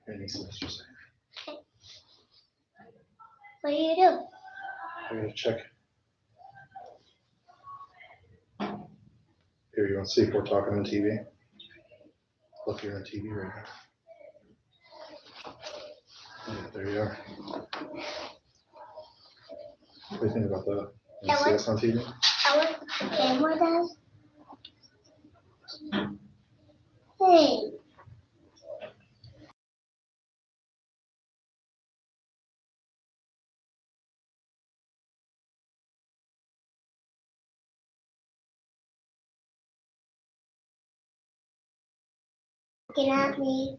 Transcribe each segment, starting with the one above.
Any semester say. What do you do? I gotta check. Here, you want to see if we're talking on TV? Look, you're on TV right now. Yeah, there you are. What do you think about that? You see us on TV? I want the camera does. Hey. Looking at me.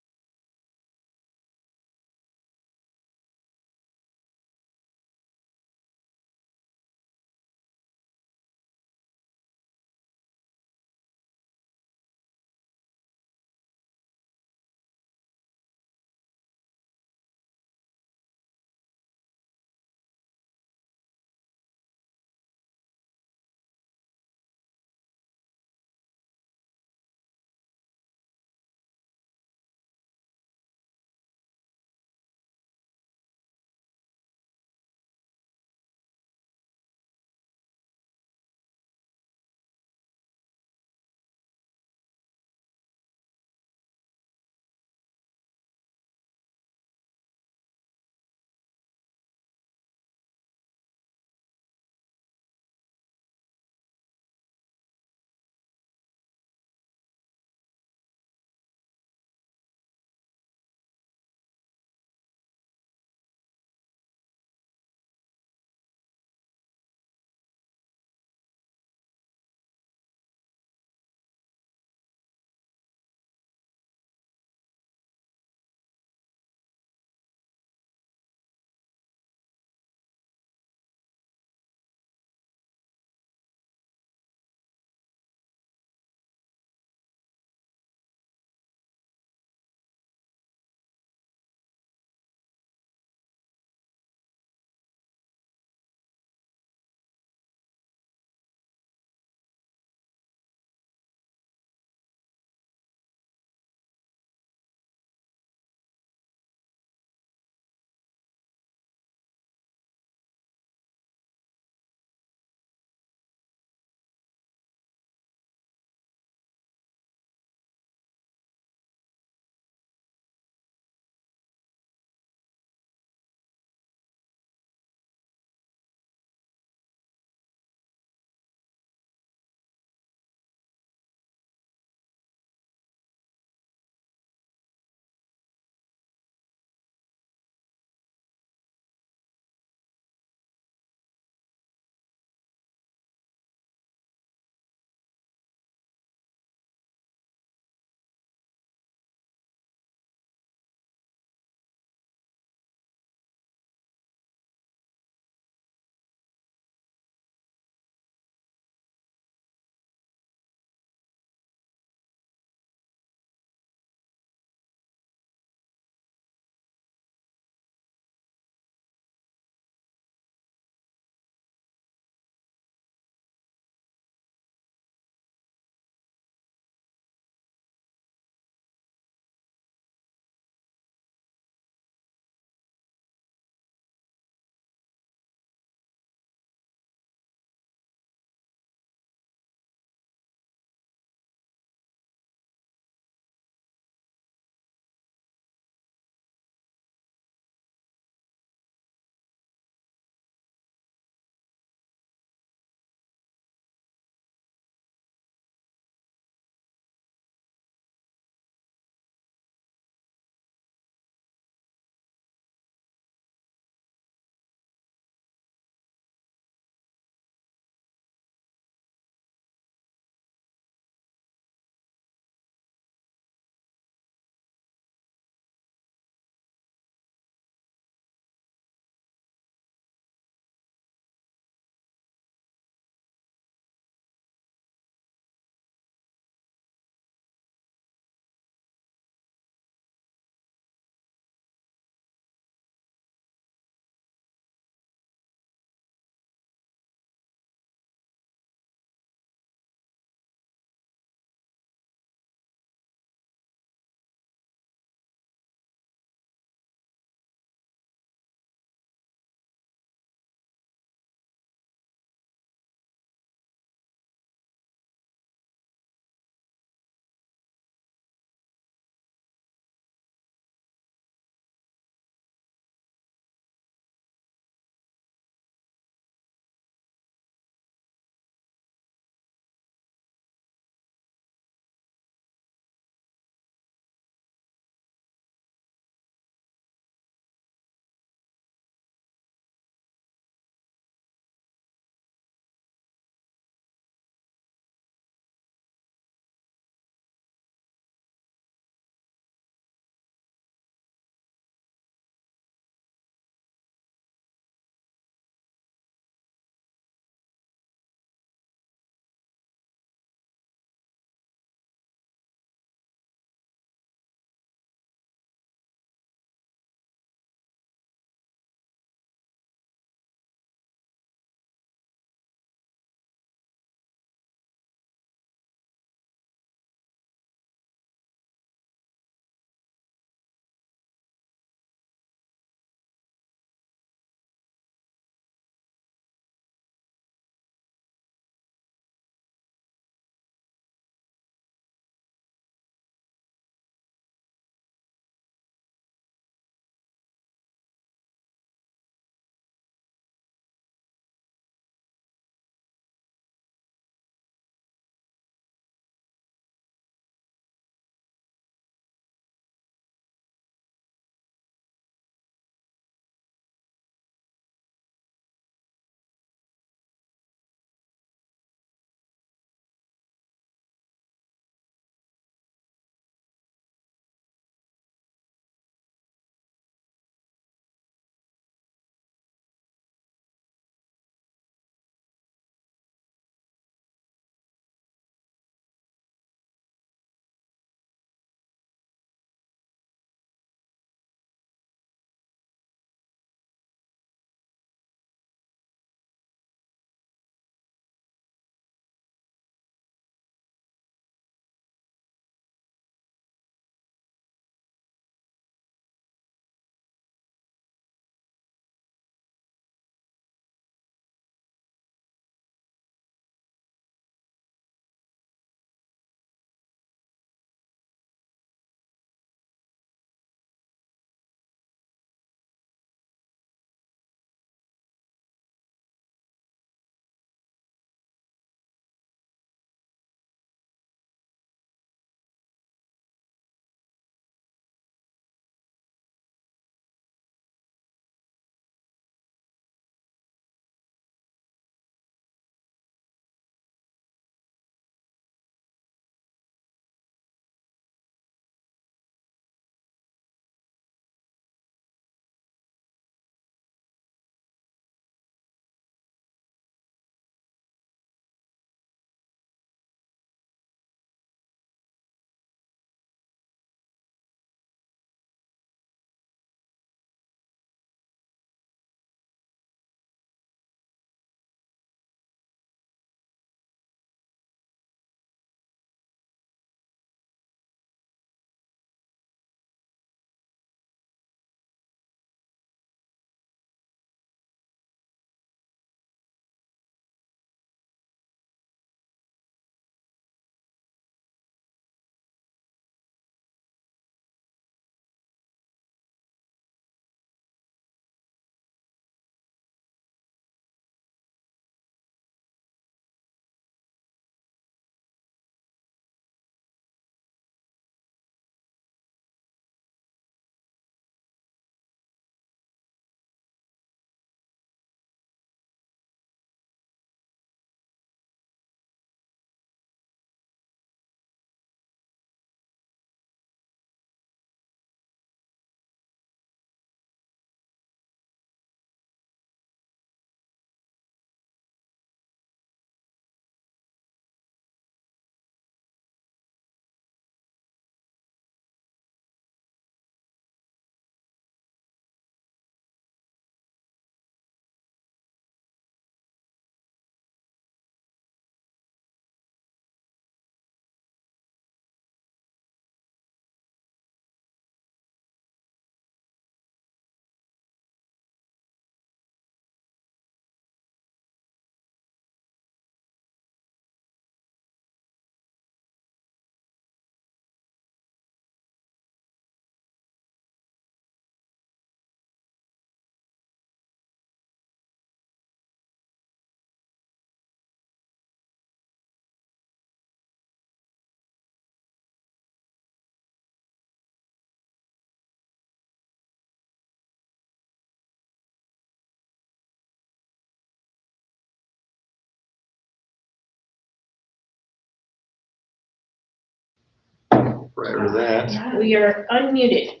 prior to that, We are unmuted.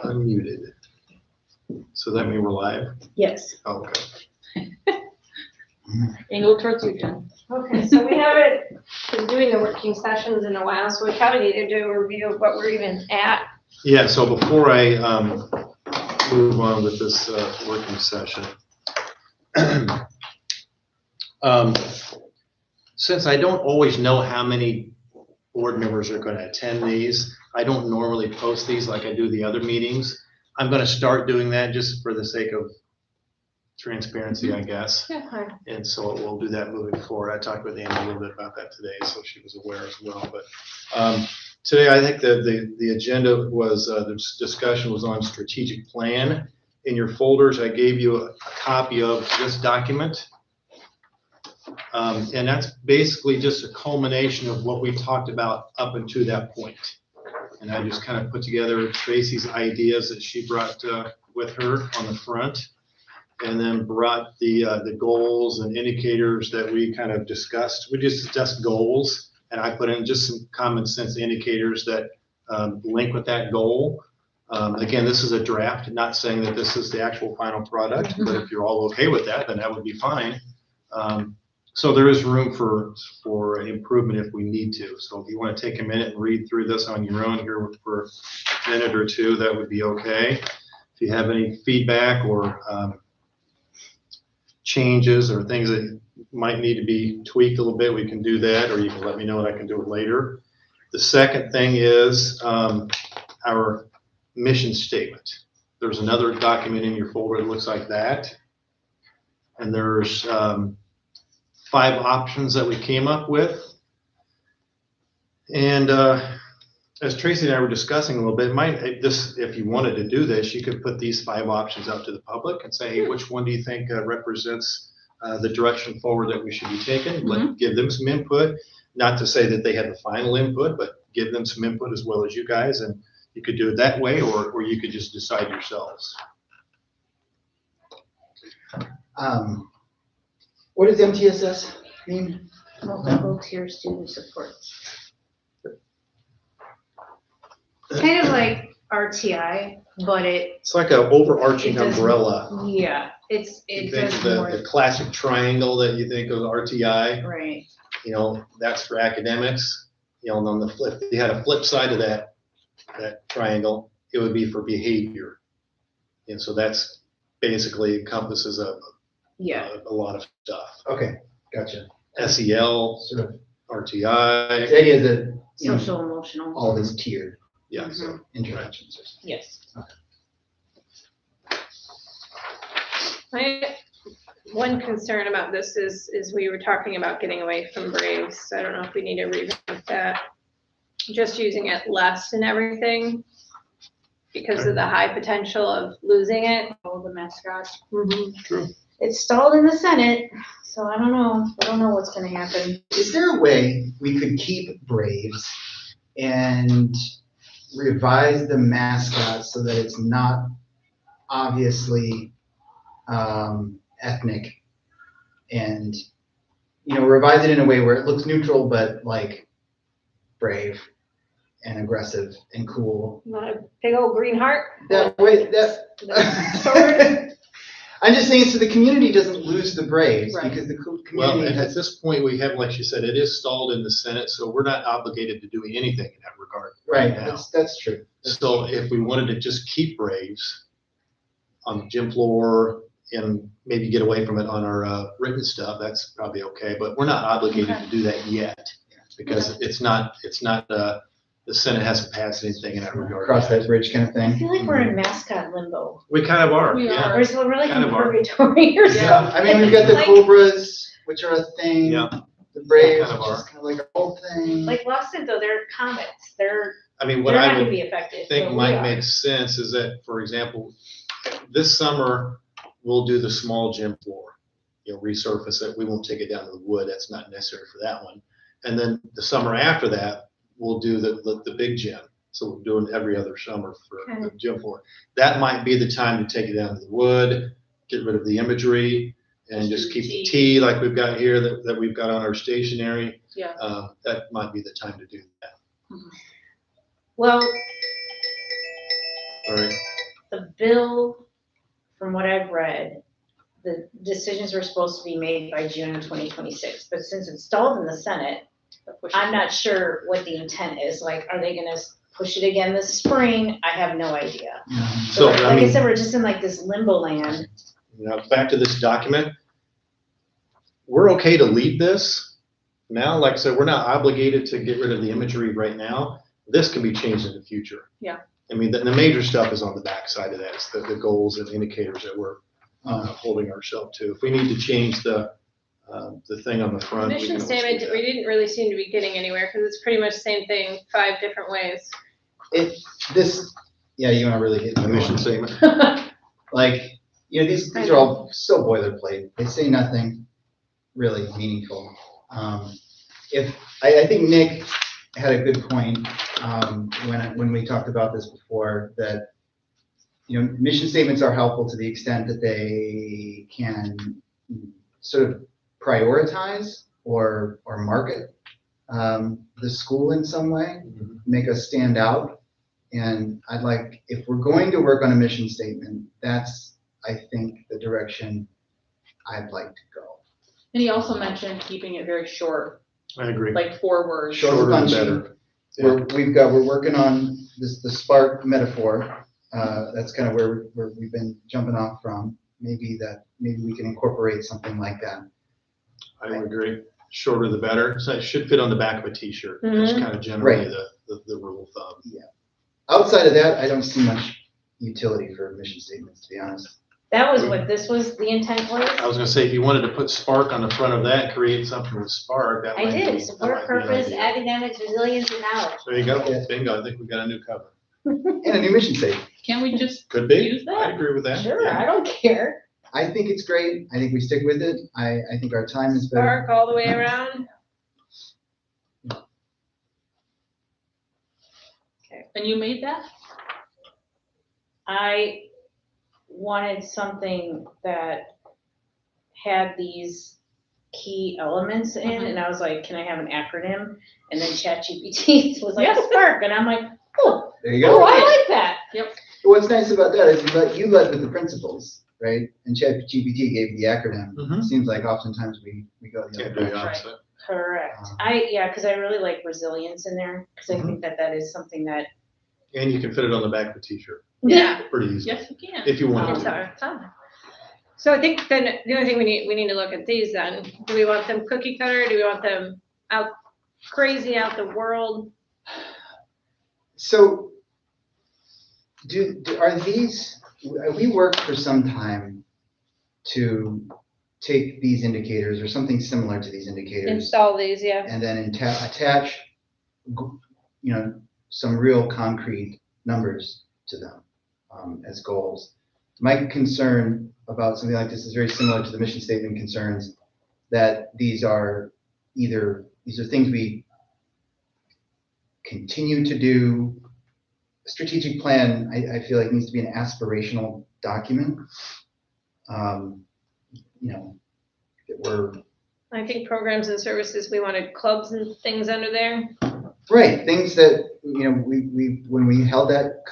unmuted. So that means we're live? Yes. Oh, okay. Angle towards you, Jen. Okay, so we haven't been doing the working sessions in a while, so we probably need to do a review of what we're even at. Yeah, so before I move on with this working session, since I don't always know how many board members are going to attend these, I don't normally post these like I do the other meetings. I'm going to start doing that just for the sake of transparency, I guess. Okay. And so we'll do that moving forward. I talked with Andy a little bit about that today, so she was aware as well. But today, I think the agenda was, the discussion was on strategic plan. In your folders, I gave you a copy of this document. And that's basically just a culmination of what we talked about up until that point. And I just kind of put together Tracy's ideas that she brought with her on the front, and then brought the goals and indicators that we kind of discussed. We just discussed goals, and I put in just some common sense indicators that link with that goal. Again, this is a draft, not saying that this is the actual final product, but if you're all okay with that, then that would be fine. So there is room for an improvement if we need to. So if you want to take a minute and read through this on your own here for a minute or two, that would be okay. If you have any feedback or changes or things that might need to be tweaked a little bit, we can do that, or you can let me know and I can do it later. The second thing is our mission statement. There's another document in your folder that looks like that. And there's 5 options that we came up with. And as Tracy and I were discussing a little bit, if you wanted to do this, you could put these 5 options out to the public and say, hey, which one do you think represents the direction forward that we should be taking? Give them some input, not to say that they have the final input, but give them some input as well as you guys. And you could do it that way, or you could just decide yourselves. What does MTSS mean? Multiple tier student supports. Kind of like RTI, but It's like an overarching It does- umbrella. yeah, You it think does the more, classic triangle that you think of RTI, right. that's for academics. And on the flip, if you had a flip side of that triangle, it would be for behavior. And so that's basically encompasses a lot of stuff. Okay, gotcha. SEL, Sort of RTI, the idea that Social emotional. all this tiered yeah, so interventions. Or something. Yes. My one concern about this is we were talking about getting away from Braves. I don't know if we need to revamp that. Just using it less and everything because of the high potential of losing it. All the mascot. true. It's stalled in the Senate, so I don't know. I don't know what's gonna happen. Is there a way we could keep Braves and revise the mascot so that it's not obviously ethnic, and revise it in a way where it looks neutral but like brave and aggressive and cool? Not a big old green heart. That way, Sword. I'm just saying so the community doesn't lose the Braves, Right. because the Well, community at has. this point, we have, like she said, it is stalled in the Senate, so we're not obligated to do anything in that regard Right, now. that's true. So if we wanted to just keep Braves on the gym floor and maybe get away from it on our written stuff, that's probably okay. But we're not obligated to do that yet because it's not. The Senate hasn't passed anything in that regard. Cross yet. that bridge kind of I thing. feel like we're in mascot limbo. We kind of are. We Yeah. are. Or is it really Kind in of are. purgatory or Yeah. something? I mean, we've got the Like- Cobras, which are a thing. Yeah. The Braves, Kind of which is are. kind of like a whole thing. Like Los Angeles, they're comets. They're I mean, what not I gonna would be affected. think but we might are. make sense is that, for example, this summer, we'll do the small gym floor, resurface it. We won't take it down to the wood. That's not necessary for that one. And then the summer after that, we'll do the big gym. So we're doing every other summer for the gym floor. That might be the time to take it down to the wood, get rid of the imagery, and just keep the T like we've got here that we've got on our stationery. Yeah. That might be the time to do that. Well, All right, the bill, from what I've read, the decisions were supposed to be made by June of 2026, but since it's stalled in the Senate, I'm not sure what the intent is. Like, are they gonna push it again this spring? I have no idea. so, Like I I mean, said, we're just in like this limbo land. back to this document. We're okay to leave this now. Like I said, we're not obligated to get rid of the imagery right now. This can be changed in the future. Yeah. I mean, the major stuff is on the back side of that. It's the goals and indicators that we're holding ourselves to. If we need to change the thing on the front. we can Mission always do statement, that. we didn't really seem to be getting anywhere because it's pretty much the same thing, 5 different ways. Yeah, you wanna really hit The the mission mission. statement. Like, these are all so boilerplate. They say nothing really meaningful. I think Nick had a good point, when we talked about this before, that, mission statements are helpful to the extent that they can sort of prioritize or market, the school in some way, make us stand out. And if we're going to work on a mission statement, that's, I think, the direction I'd like to go. And he also mentioned keeping it very short, I agree. like 4 words. Short. Shorter and punchy. better. Yeah. We're working on the spark metaphor. That's kind of where we've been jumping off from. Maybe we can incorporate something like that. I would agree. Shorter the better. So it should fit on the back of a t-shirt. That's kind of generally the rule of thumb. Outside of that, I don't see much utility for mission statements, to be honest. That was what this was, the intent was? I was gonna say, if you wanted to put spark on the front of that, create something with spark, that I might be. did, that support might be an purpose, idea. academics, resilience, and knowledge. There you go. Yeah. Bingo. I think we got a new cover. And a new mission statement. Can't we just Could be. use I that? agree with that. Sure, Yeah. I don't care. I think it's great. I think we stick with it. I think our time is better. Spark all the way around. And you made that? I wanted something that had these key elements in, and I was like, can I have an acronym? And then ChatGPT was like, Spark, and I'm like, oh, There you go. I like that. What's nice about that is you led with the principles, right? And ChatGPT gave you the acronym. Mhm. Seems like oftentimes we go the Can't other do the direction. opposite. Correct. Because I really like resilience in there, because I think that is something that. And you can fit it on the back of a t-shirt. Yeah. Pretty easy. Yes, you can. If you want It's to. our thumb. So I think then the only thing we need to look at these then. Do we want them cookie cutter? Do we want them out crazy out the world? So, are these? We worked for some time to take these indicators or something similar to these indicators, Install these, yeah. and then attach, some real concrete numbers to them as goals. My concern about something like this is very similar to the mission statement concerns, that these are things we continue to do. A strategic plan, I feel like, needs to be an aspirational document. I think programs and services, we wanted clubs and things under there. Right, things that, when we held that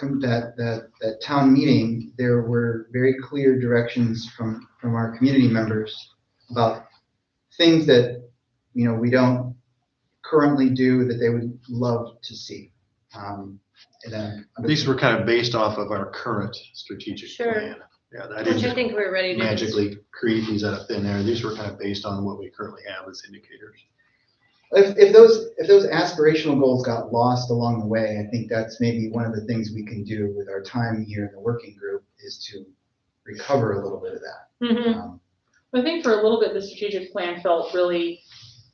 town meeting, there were very clear directions from our community members about things that, we don't currently do that they would love to see. And then These were kind of based off of our current strategic Sure. plan. Yeah, I Which didn't I just think we're ready to. magically create these out of thin air. These were kind of based on what we currently have as indicators. if those aspirational goals got lost along the way, I think that's maybe one of the things we can do with our time here in the working group, is to recover a little bit of that. Mhm. I think for a little bit, the strategic plan felt really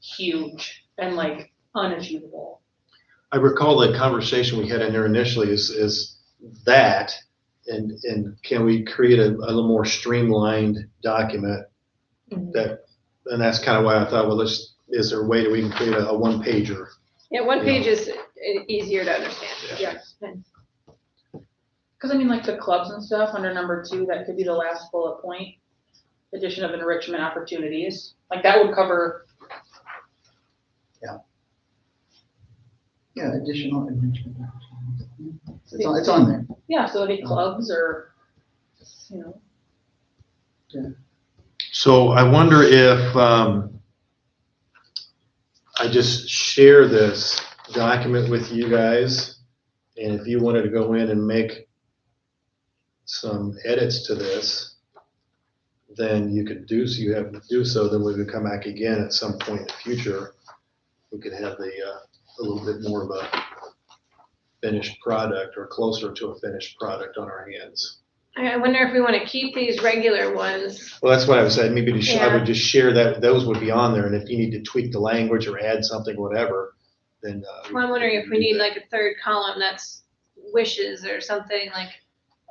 huge and like unachievable. I recall the conversation we had in there initially is that, and can we create a little more streamlined document that, and that's kind of why I thought, well, is there a way that we can create a one pager? Yeah, one page is easier to understand. Yeah. Because like the clubs and stuff under number 2, that could be the last bullet point. Addition of enrichment opportunities, like that would cover. Yeah, additional enrichment. It's on there. Yeah, so it'd be clubs or, you know. So I wonder if I just share this document with you guys, and if you wanted to go in and make some edits to this, then you could do so. You have to do so. Then we would come back again at some point in the future. We could have a little bit more of a finished product or closer to a finished product on our hands. I wonder if we want to keep these regular ones. Well, that's what I was saying. Maybe I Yeah. would just share that those would be on there, and if you need to tweak the language or add something, whatever, then. Well, I'm wondering if we need like a third column that's wishes or something like.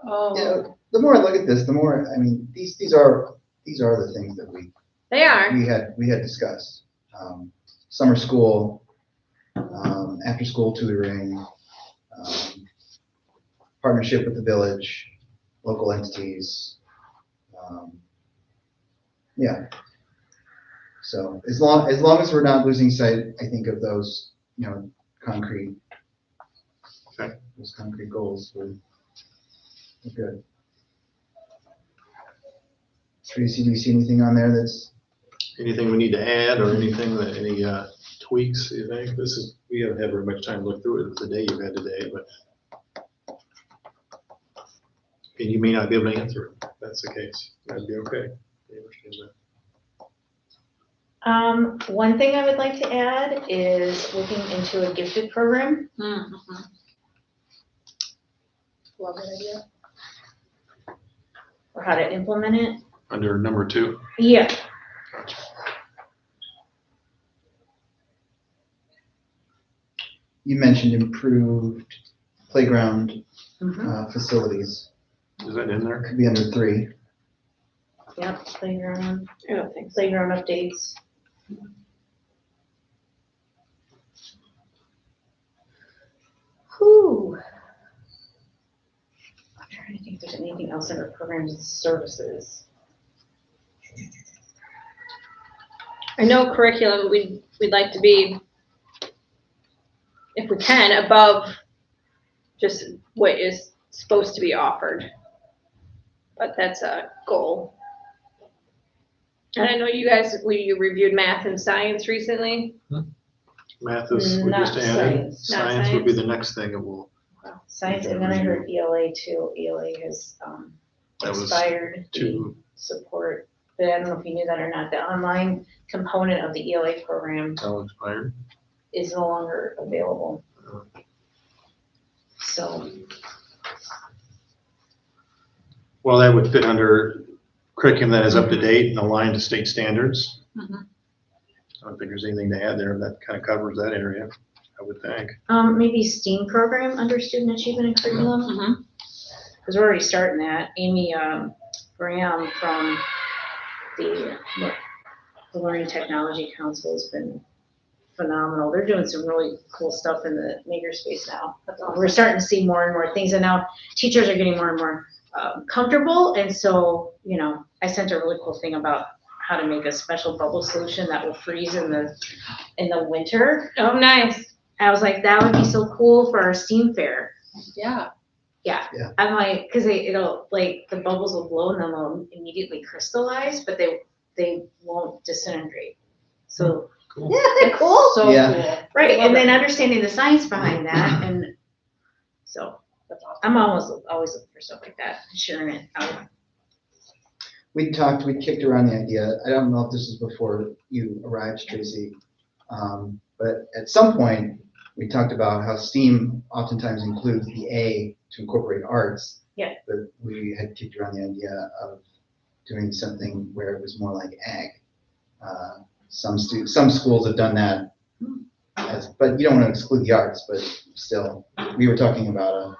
Yeah, the more I look at this, the more, I mean, these are the things that They are. we had discussed. Summer school, after school tutoring, partnership with the village, local entities. Yeah. So as long as we're not losing sight, I think, of those, concrete. Okay. Those concrete goals, we're good. Tracy, do you see anything on there that's? Anything we need to add or anything any tweaks, you think? We haven't had very much time to look through it the day you've had today, but. And you may not be able to answer it, if that's the case. That'd be okay. I understand that. One thing I would like to add is looking into a gifted program. Mm-hmm. Love that idea. Or how to implement it. Under number 2. Yeah. You mentioned improved playground Mhm. facilities. Is that in there? Could be under 3. Yep, playground, I don't think so. playground updates. Whew. I'm trying to think if there's anything else under programs and services. I know curriculum, we'd like to be, if we can, above just what is supposed to be offered. But that's a goal. And I know you guys, you reviewed math and science recently. Math is, we Not just added. science. Not Science would be science. the next thing that will, Science, and then I heard ELA too. ELA has that was expired the 2. support. But I don't know if you knew that or not. The online component of the ELA program All expired. is no longer available. So, Well, that would fit under curriculum that is up to date and aligned to state standards. Mhm. I don't think there's anything to add there. That kind of covers that area, I would think. maybe STEAM program under student achievement and curriculum, Mm-hmm. because we're already starting that. Amy Graham from the Learning Technology Council has been phenomenal. They're doing some really cool stuff in the makerspace now. We're starting to see more and more things, and now teachers are getting more and more comfortable. And so, I sent a really cool thing about how to make a special bubble solution that will freeze in the winter. Oh, nice. I was like, that would be so cool for our STEAM fair. Yeah. I'm like, because it'll like the bubbles will blow and then they'll immediately crystallize, but they won't disintegrate. So Cool. yeah, they're cool. So Yeah. cool. Right, Love and then it. understanding the science behind that, and so That's awesome. I'm always looking for stuff like that, sharing it out. We kicked around the idea, I don't know if this was before you arrived, Tracy, but at some point, we talked about how STEAM oftentimes includes the A to incorporate arts. Yeah. But we had kicked around the idea of doing something where it was more like ag. Some schools have done that, but you don't want to exclude the arts, but still, we were talking about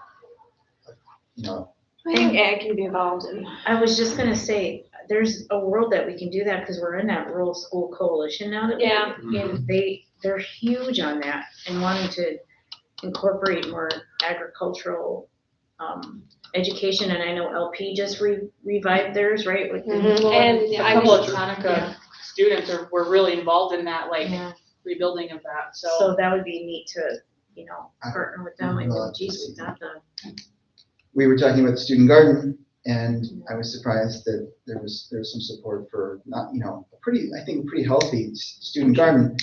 I think ag can be involved in. I was just gonna say, there's a world that we can do that, because we're in that rural school coalition now that Yeah. and they're huge on that and wanting to incorporate more agricultural education, and I know LP just revived theirs, right? With the- Mhm. Well, And a I couple of was- Tonica Yeah. students were really involved in that, like, Yeah. rebuilding of that, So that would be neat to partner with them, like, well, geez, we got the. We were talking about the student garden, and I was surprised that there was some support for not, I think a pretty healthy student garden.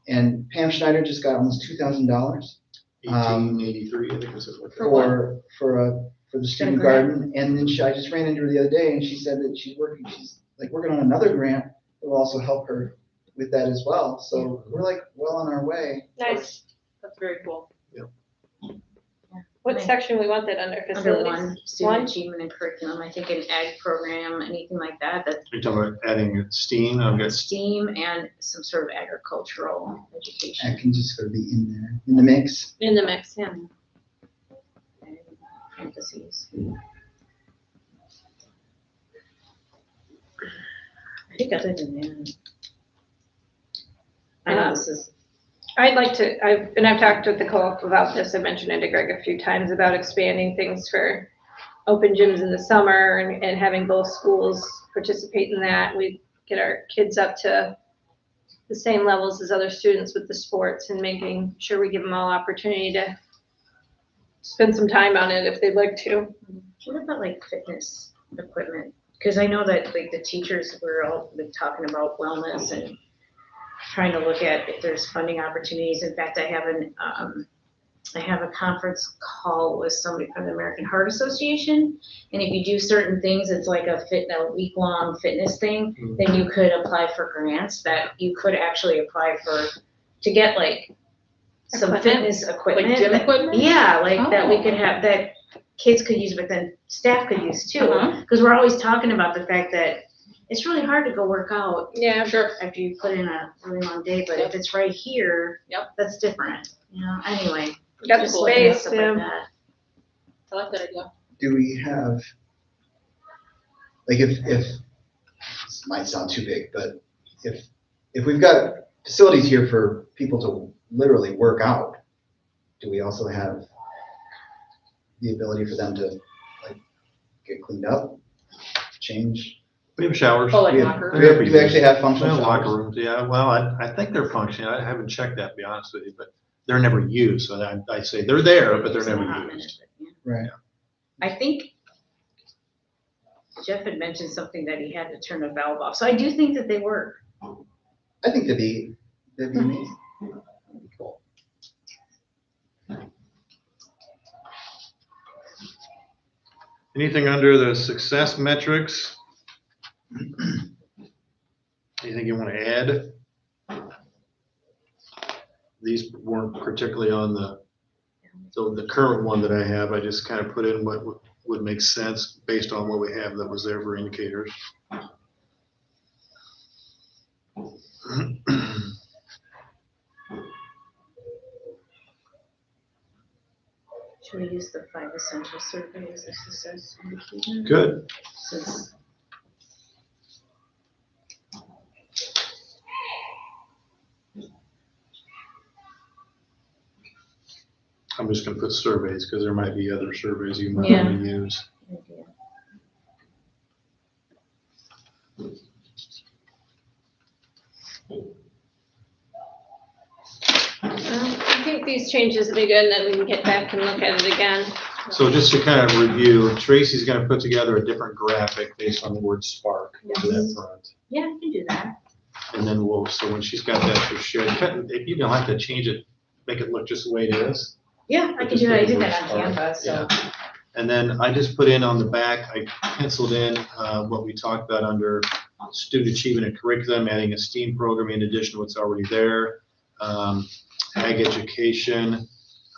And Pam Schneider just got almost $2,000 1883, I think was it. for the student garden. And then I just ran into her the other day, and she said that she's working on another grant that will also help her with that as well. So we're like well on our way. Nice. That's very cool. What section we want that under, Under facilities? one, student One? achievement and curriculum, I think an ag program, anything like that, that You're talking about adding STEAM, I've got STEAM and some sort of agricultural education. That can just sort of be in there, in the mix. In the mix, yeah. and Parentheses. I think other than that. I know this is. I'd like to, I've talked with the co-op about this, I mentioned it to Greg a few times about expanding things for open gyms in the summer and having both schools participate in that. We get our kids up to the same levels as other students with the sports and making sure we give them all opportunity to spend some time on it if they'd like to. What about like fitness equipment? Because I know that like the teachers were all like talking about wellness and trying to look at if there's funding opportunities. In fact, I have a conference call with somebody from the American Heart Association. And if you do certain things, it's like a week-long fitness thing, then you could apply for grants that you could actually apply to get like some Equipment? fitness equipment. Like gym equipment? Yeah, like that we Oh. could have, that kids could use, but then staff could use too. Uh-huh. Because we're always talking about the fact that it's really hard to go work out Yeah, Sure. after you put in a really long day, but Yep. if it's right here, Yep. that's different, anyway. got the just looking at space, stuff like yeah. that. I like that idea. Do we have, like, if this might sound too big, but if we've got facilities here for people to literally work out, do we also have the ability for them to like get cleaned up, change? We have showers. Oh, like Do we locker. do we actually have We functional have locker showers? rooms, yeah, well, I think they're functioning, I haven't checked that, to be honest with you, but they're never used, so I say they're there, but they're It's a never hot used. minute, but, yeah. Right. I think Jeff had mentioned something that he had to turn a valve off, so I do think that they work. I think that'd be amazing. Cool. Anything under the success metrics? Anything you want to add? These weren't particularly on the current one that I have. I just kind of put in what would make sense based on what we have that was there for indicators. Should we use the 5 essential survey as a success indicator? Good. Since I'm just gonna put surveys because there might be other surveys you might Yeah. want to use. I think these changes will be good, and then we can get back and look at it again. So just to kind of review, Tracy's gonna put together a different graphic based on the word spark into that front. Yeah, I can do that. And then so when she's got that, she'll share, if you don't have to change it, make it look just the way it is. Yeah, I can do that. I did that on Canva, so. Yeah. And then I just put in on the back, I penciled in what we talked about under student achievement and curriculum, adding a STEAM program in addition to what's already there. Ag education,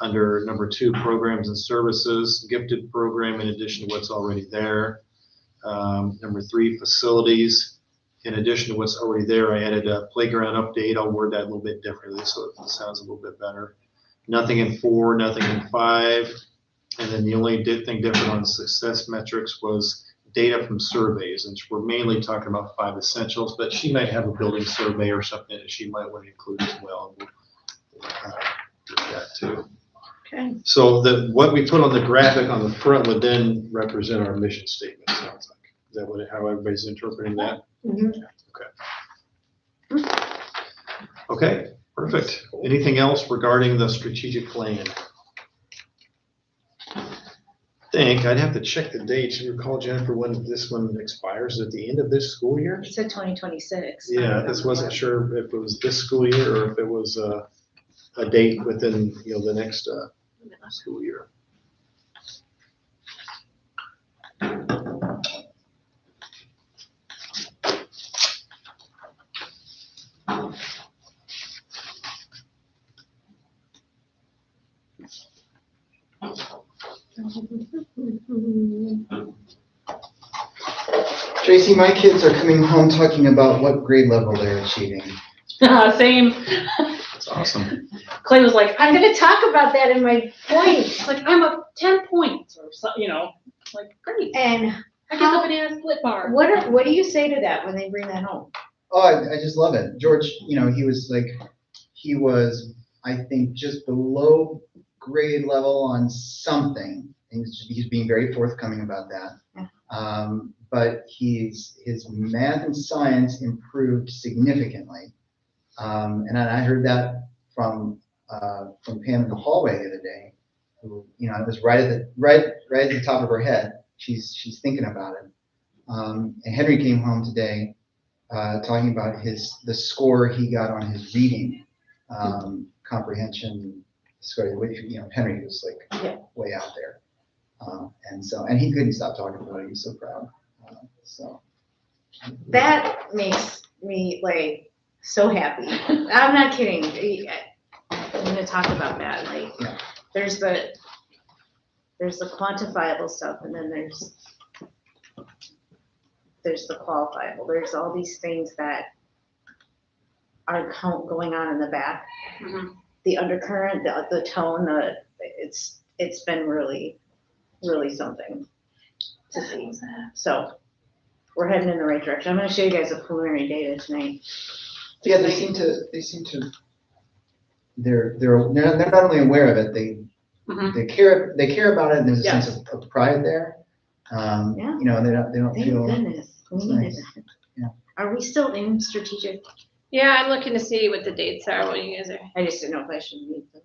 under number 2, programs and services, gifted program in addition to what's already there. Number 3, facilities. In addition to what's already there, I added a playground update. I'll word that a little bit differently so it sounds a little bit better. Nothing in 4, nothing in 5. And then the only thing different on success metrics was data from surveys. And we're mainly talking about 5 essentials, but she might have a building survey or something that she might want to include as well. We'll do that too. Okay. So what we put on the graphic on the front would then represent our mission statement, sounds like. Is that how everybody's interpreting that? Mhm. Okay. Perfect. Anything else regarding the strategic plan? I'd have to check the dates. You recall, Jennifer, when this one expires at the end of this school year? It said 2026. Yeah, I just wasn't sure if it was this school year or if it was a date within, the next school year. Tracy, my kids are coming home talking about what grade level they're achieving. Same. That's awesome. Clay was like, I'm gonna talk about that in my points. like, I'm up 10 points or something, like, great. And I get the banana split bar. what do you say to that when they bring that home? Oh, I just love it. George, he was, I think, just below grade level on something. He's being very forthcoming about that. Yeah. But his math and science improved significantly. And I heard that from Pam in the hallway the other day, who, it was right at the top of her head. She's thinking about it. And Henry came home today talking about the score he got on his reading comprehension score, which, Henry was like way out there. And he couldn't stop talking about it. He was so proud. That makes me like so happy. I'm not kidding. I'm gonna talk about that. Like, Yeah. there's the quantifiable stuff, and then there's the qualifiable. There's all these things that are going on in the back. Mhm. The undercurrent, the tone, it's been really, really something to see. So we're heading in the right direction. I'm gonna show you guys the preliminary data tonight. Yeah, they seem to. They're not only aware of it, Mhm. they care about it, and there's a Yes. sense of pride there. Yeah. They don't Thank feel. goodness. We it's needed nice. that. Yeah. Are we still in strategic? Yeah, I'm looking to see what the dates are when you guys are. I just didn't know if I should leave them.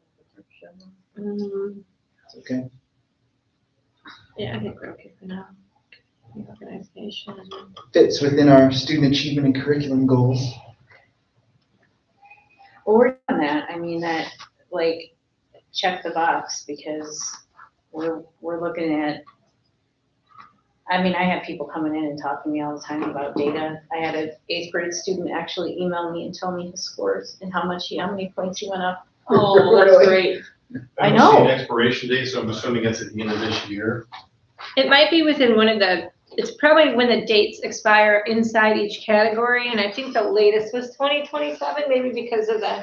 It's okay. Yeah, I think we're okay for now. Organization. Fits within our student achievement and curriculum goals. Well, we're on that. I mean, that, like, check the box, because we're looking at, I mean, I have people coming in and talking to me all the time about data. I had an 8th grade student actually email me and tell me his scores and how many points he went up. Oh, that's Really? great. I don't see know. an expiration date, so I'm assuming it's at the end of this year. It might be within it's probably when the dates expire inside each category, and I think the latest was 2027, maybe because of the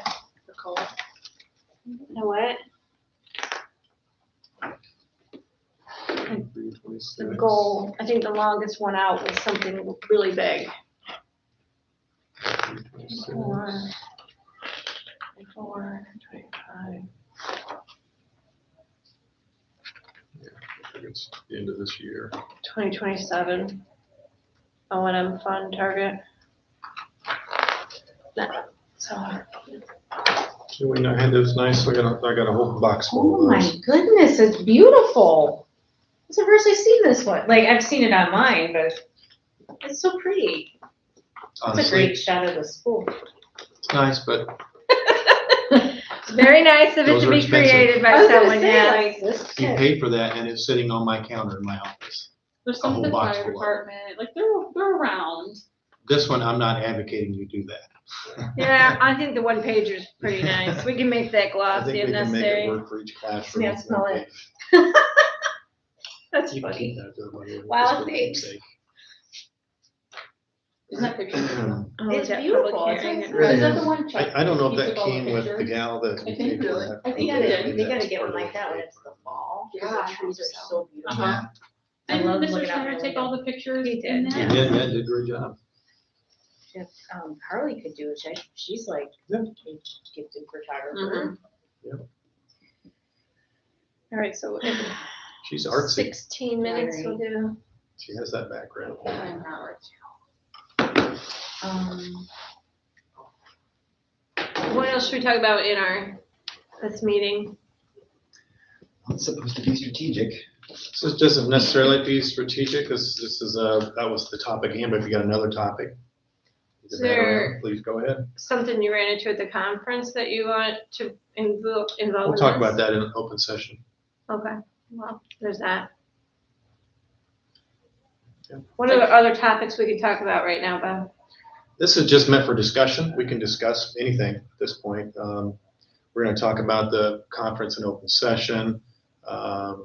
cold. you know what? The goal, I think the longest one out was something really big. 4, 25. It's the end of this year. 2027 O&M fund target. So, It's nice. I got a whole box full Oh of my those. goodness, it's beautiful. It's the first I've seen this one. Like, I've seen it online, but it's so pretty. It's a Honestly, great shot of the school. it's nice, but it's very nice of it Those to are be expensive. created I by was gonna someone, say, yeah. like, this you kid. paid for that, and it's sitting on my counter in my office. There's some A in the whole box fire full of department, like they're around. This one, I'm not advocating you do that. Yeah, I think the one pager is pretty nice. We can make that I glossy think if we can make it necessary. work for each classroom. Yeah, smell it. That's You can funny. keep that, everybody. Wow, Just for thanks. keepsake. Isn't that picture? Oh, It's is that beautiful. public It's hearing? nice. Really Is that is. the one? Chuck? I don't know if He that took all the came with the pictures? gal that we I think paid for so. that. I think Okay, they gotta that's get part one of like that when it. it's the fall, because Yeah, the trees are so beautiful. Uh-huh. I Didn't love Mr. looking out Schneider the take all the pictures? He in did, that? Yeah, did a great job. If Carly could do it, she's like Yeah. a gifted photographer. All right, so in She's artsy. 16 minutes we'll do. She has that background. I'm not right. What else should we talk about in this meeting? It's supposed to be strategic. So it doesn't necessarily be strategic, this is, that was the topic again, but if you got another topic. Is there- Please go ahead. Something you ran into at the conference that you want to involve in We'll talk this? about that in an open session. Okay, well, there's that. Yeah. What are the other topics we can talk about right now, Bob? This is just meant for discussion. We can discuss anything at this point. We're gonna talk about the conference in open session. I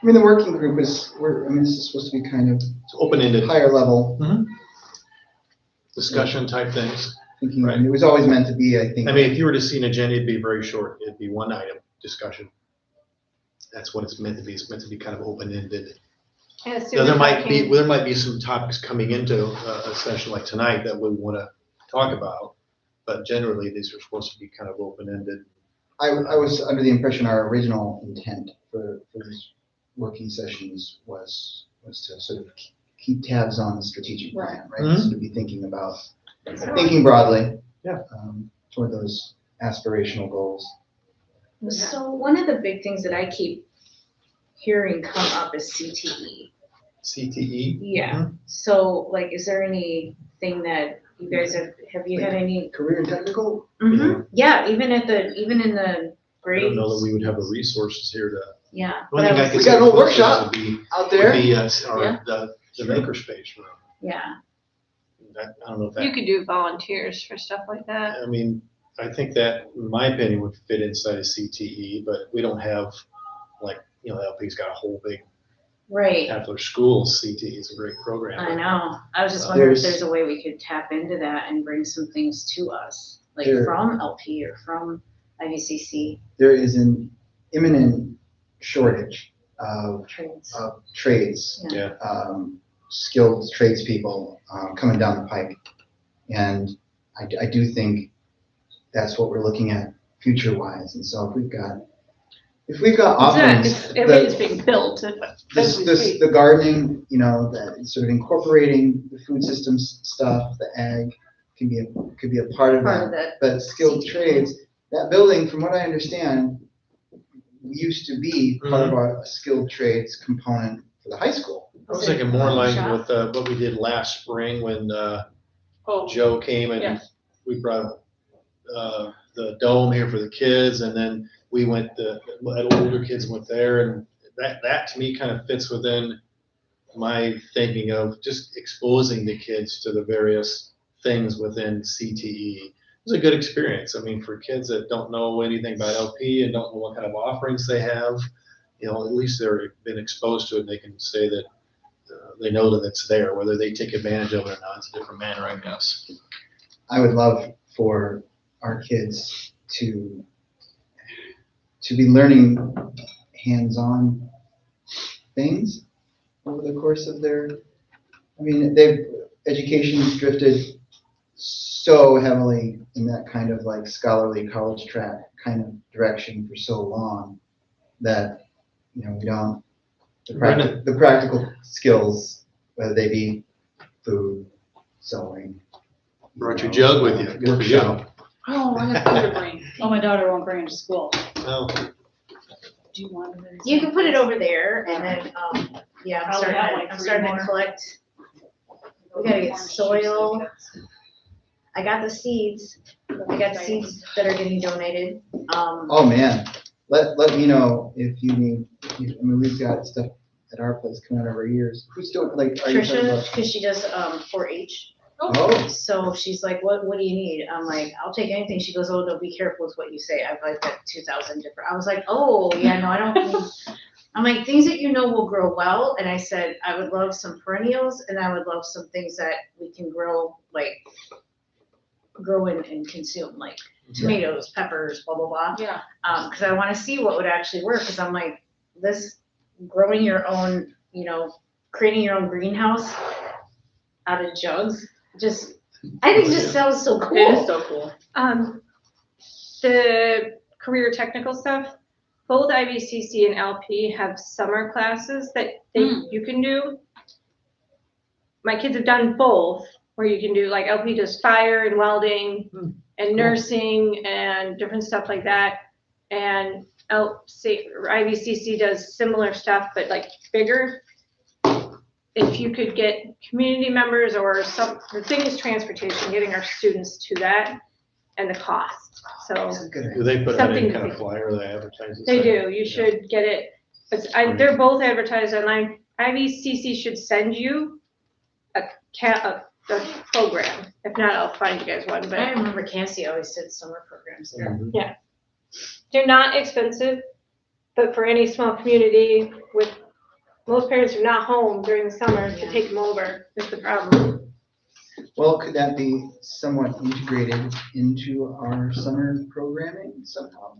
mean, the working group this is supposed to be kind of It's open-ended higher level discussion type things. thinking. Right. It was always meant to be, I think. I mean, if you were to see an agenda, it'd be very short. It'd be one item discussion. That's what it's meant to be. It's meant to be kind of open-ended. I assume Now, we're there might be some topics coming into a session like tonight that we want to talk about, but generally these are supposed to be kind of open-ended. I was under the impression our original intent for these working sessions was to sort of keep tabs on the strategic plan, right? Mhm. So to be thinking broadly. Yeah. Toward those aspirational goals. So one of the big things that I keep hearing come up is CTE. CTE? Yeah. So like, is there anything that you guys have you had any? Career and technical? Mhm. Yeah, even in the I grades. don't know that we would have the resources here to. Yeah. One thing I could We say got a whole closest workshop would be- out would there. be, Yeah. the makerspace room. Yeah. I don't know if You that, could do volunteers for stuff like that. I mean, I think that, in my opinion, would fit inside of CTE, but we don't have, like, LP's got a whole big, Right. half their schools, CTE is a great program. I know. I was just wondering if There's- there's a way we could tap into that and bring some things to us, like There- from LP or from IVCC There is an imminent shortage of trades. trades, Yeah. skilled tradespeople coming down the pike. And I do think that's what we're looking at future-wise. And so if we've got offerings. Everything's being built. The gardening, that sort of incorporating the food systems stuff, the ag could be a part of Part of that. that. But skilled CTE. trades, that building, from what I understand, used to be part of our skilled trades component for the high school. I was thinking more like Shop? with what we did last spring when Oh, Joe came and Yes. we brought the dome here for the kids, and then we went, older kids went there, and that to me kind of fits within my thinking of just exposing the kids to the various things within CTE. It was a good experience. I mean, for kids that don't know anything about LP and don't know what kind of offerings they have, at least they're been exposed to it, and they can say that they know that it's there. Whether they take advantage of it or not, it's a different matter, I guess. I would love for our kids to be learning hands-on things over the course of education's drifted so heavily in that kind of like scholarly college track kind of direction for so long that, we don't, the practical skills, whether they be food, sewing. Brought your jug with you. Good for you. Workshop. Oh, I have food to bring. Oh, my daughter won't bring it to school. Well, Do you want it? You can put it over there and then, yeah, I'm Probably have like I'm three starting to more. collect. We gotta get soil. I got the seeds. I got seeds that are getting donated. Oh, man, let me know if you need, we've got stuff at our place coming out every years. Who's doing, like, are you talking Trisha, about? because she does, 4-H. Oh, So she's like, what do you need? I'm like, I'll take anything. She goes, oh, no, be careful with what you say. I've like got 2,000 different. I was like, oh, yeah, no, I don't need. I'm like, things that will grow well. And I said, I would love some perennials and I would love some things that we can grow and consume, like tomatoes, peppers, blah, blah, blah. Yeah. Cause I want to see what would actually work. Cause I'm like, this growing your own, creating your own greenhouse out of jugs, I think it just sounds so cool. It is so cool. The career technical stuff, both IVCC and LP have summer classes that you can do. My kids have done both where you can do, like LP does fire and welding and nursing and different stuff like that. And IVCC does similar stuff, but like bigger. If you could get community members or the thing is transportation, getting our students to that and the cost. So That's a good idea. Do they put out any Something kind to of flyer they advertise? this they thing? do, you should get it. They're both advertised online. IVCC should send you a program. If not, I'll find you guys one, I but remember Cassie always did summer programs there. Mhm. they're not expensive. But for any small community with, most parents are not home during the summer to take them over, is the problem. Well, could that be somewhat integrated into our summer programming somehow?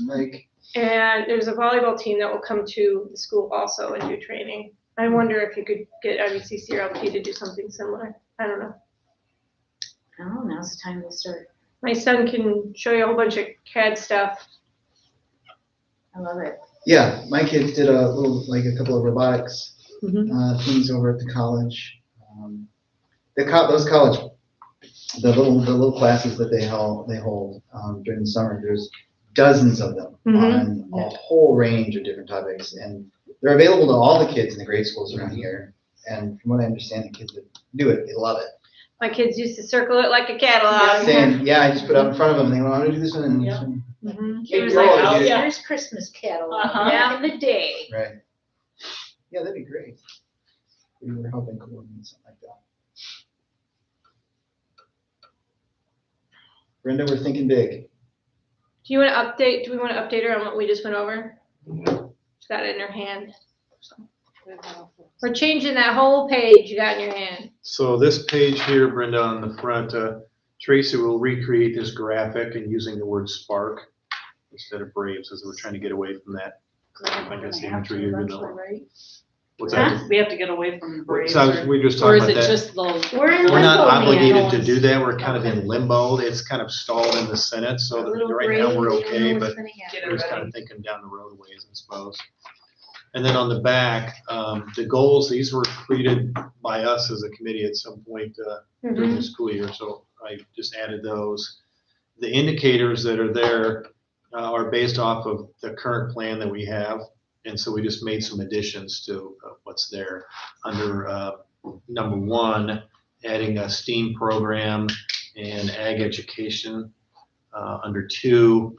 Like, And there's a volleyball team that will come to the school also and do training. I wonder if you could get IVCC or LP to do something similar. I don't know. Oh, now's the time to start. My son can show you a whole bunch of CAD stuff. I love it. yeah, my kids did a couple of robotics things over at the college. Those college, the little classes that they hold during the summer, there's dozens of them on a whole range of different topics, and they're available to all the kids in the grade schools around here. And from what I understand, the kids that do it, they love it. My kids used to circle it like a catalog. Saying, I just put it up in front of them, and they go, I want to do this one and this one. It was You're like, all oh, good. here's Christmas catalog back in the day. Right. Yeah, that'd be great. We were helping coordinate something like that. Brenda, we're thinking big. Do we want to update her on what we just went over? She's got it in her hand. We're changing that whole page you got in your hand. So this page here, Brenda, on the front, Tracy will recreate this graphic and using the word spark instead of Braves, as we're trying to get away from that. I guess the imagery you're gonna. What's that? We have to get away from the Braves. So we just Or talked is about it that. just the? We're in We're not limbo land. obligated to do that. We're kind of in limbo. It's kind of stalled in the Senate, so A little right now we're brave, okay, you know but what's gonna happen. Get we're it just kind ready. of thinking down the road ways, I suppose. And then on the back, the goals, these were created by us as a committee at some point during the school year, so I just added those. The indicators that are there are based off of the current plan that we have, and so we just made some additions to what's there. Under number 1, adding a STEAM program and ag education. Under 2,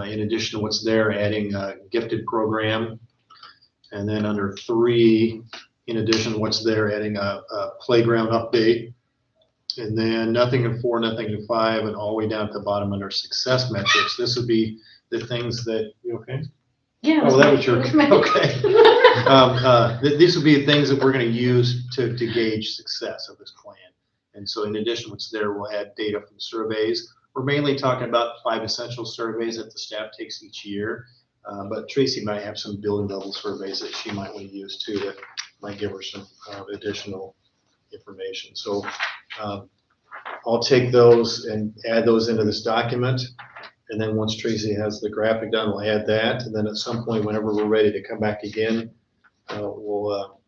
in addition to what's there, adding a gifted program. And then under 3, in addition to what's there, adding a playground update. And then nothing in 4, nothing in 5, and all the way down at the bottom under success metrics. This would be the things that, you okay? Yeah. Oh, that was your, okay. These would be things that we're gonna use to gauge success of this plan. And so in addition to what's there, we'll add data from surveys. We're mainly talking about 5 essential surveys that the staff takes each year. But Tracy might have some building level surveys that she might want to use too, that might give her some additional information. So I'll take those and add those into this document. And then once Tracy has the graphic done, we'll add that. And then at some point, whenever we're ready to come back again, we'll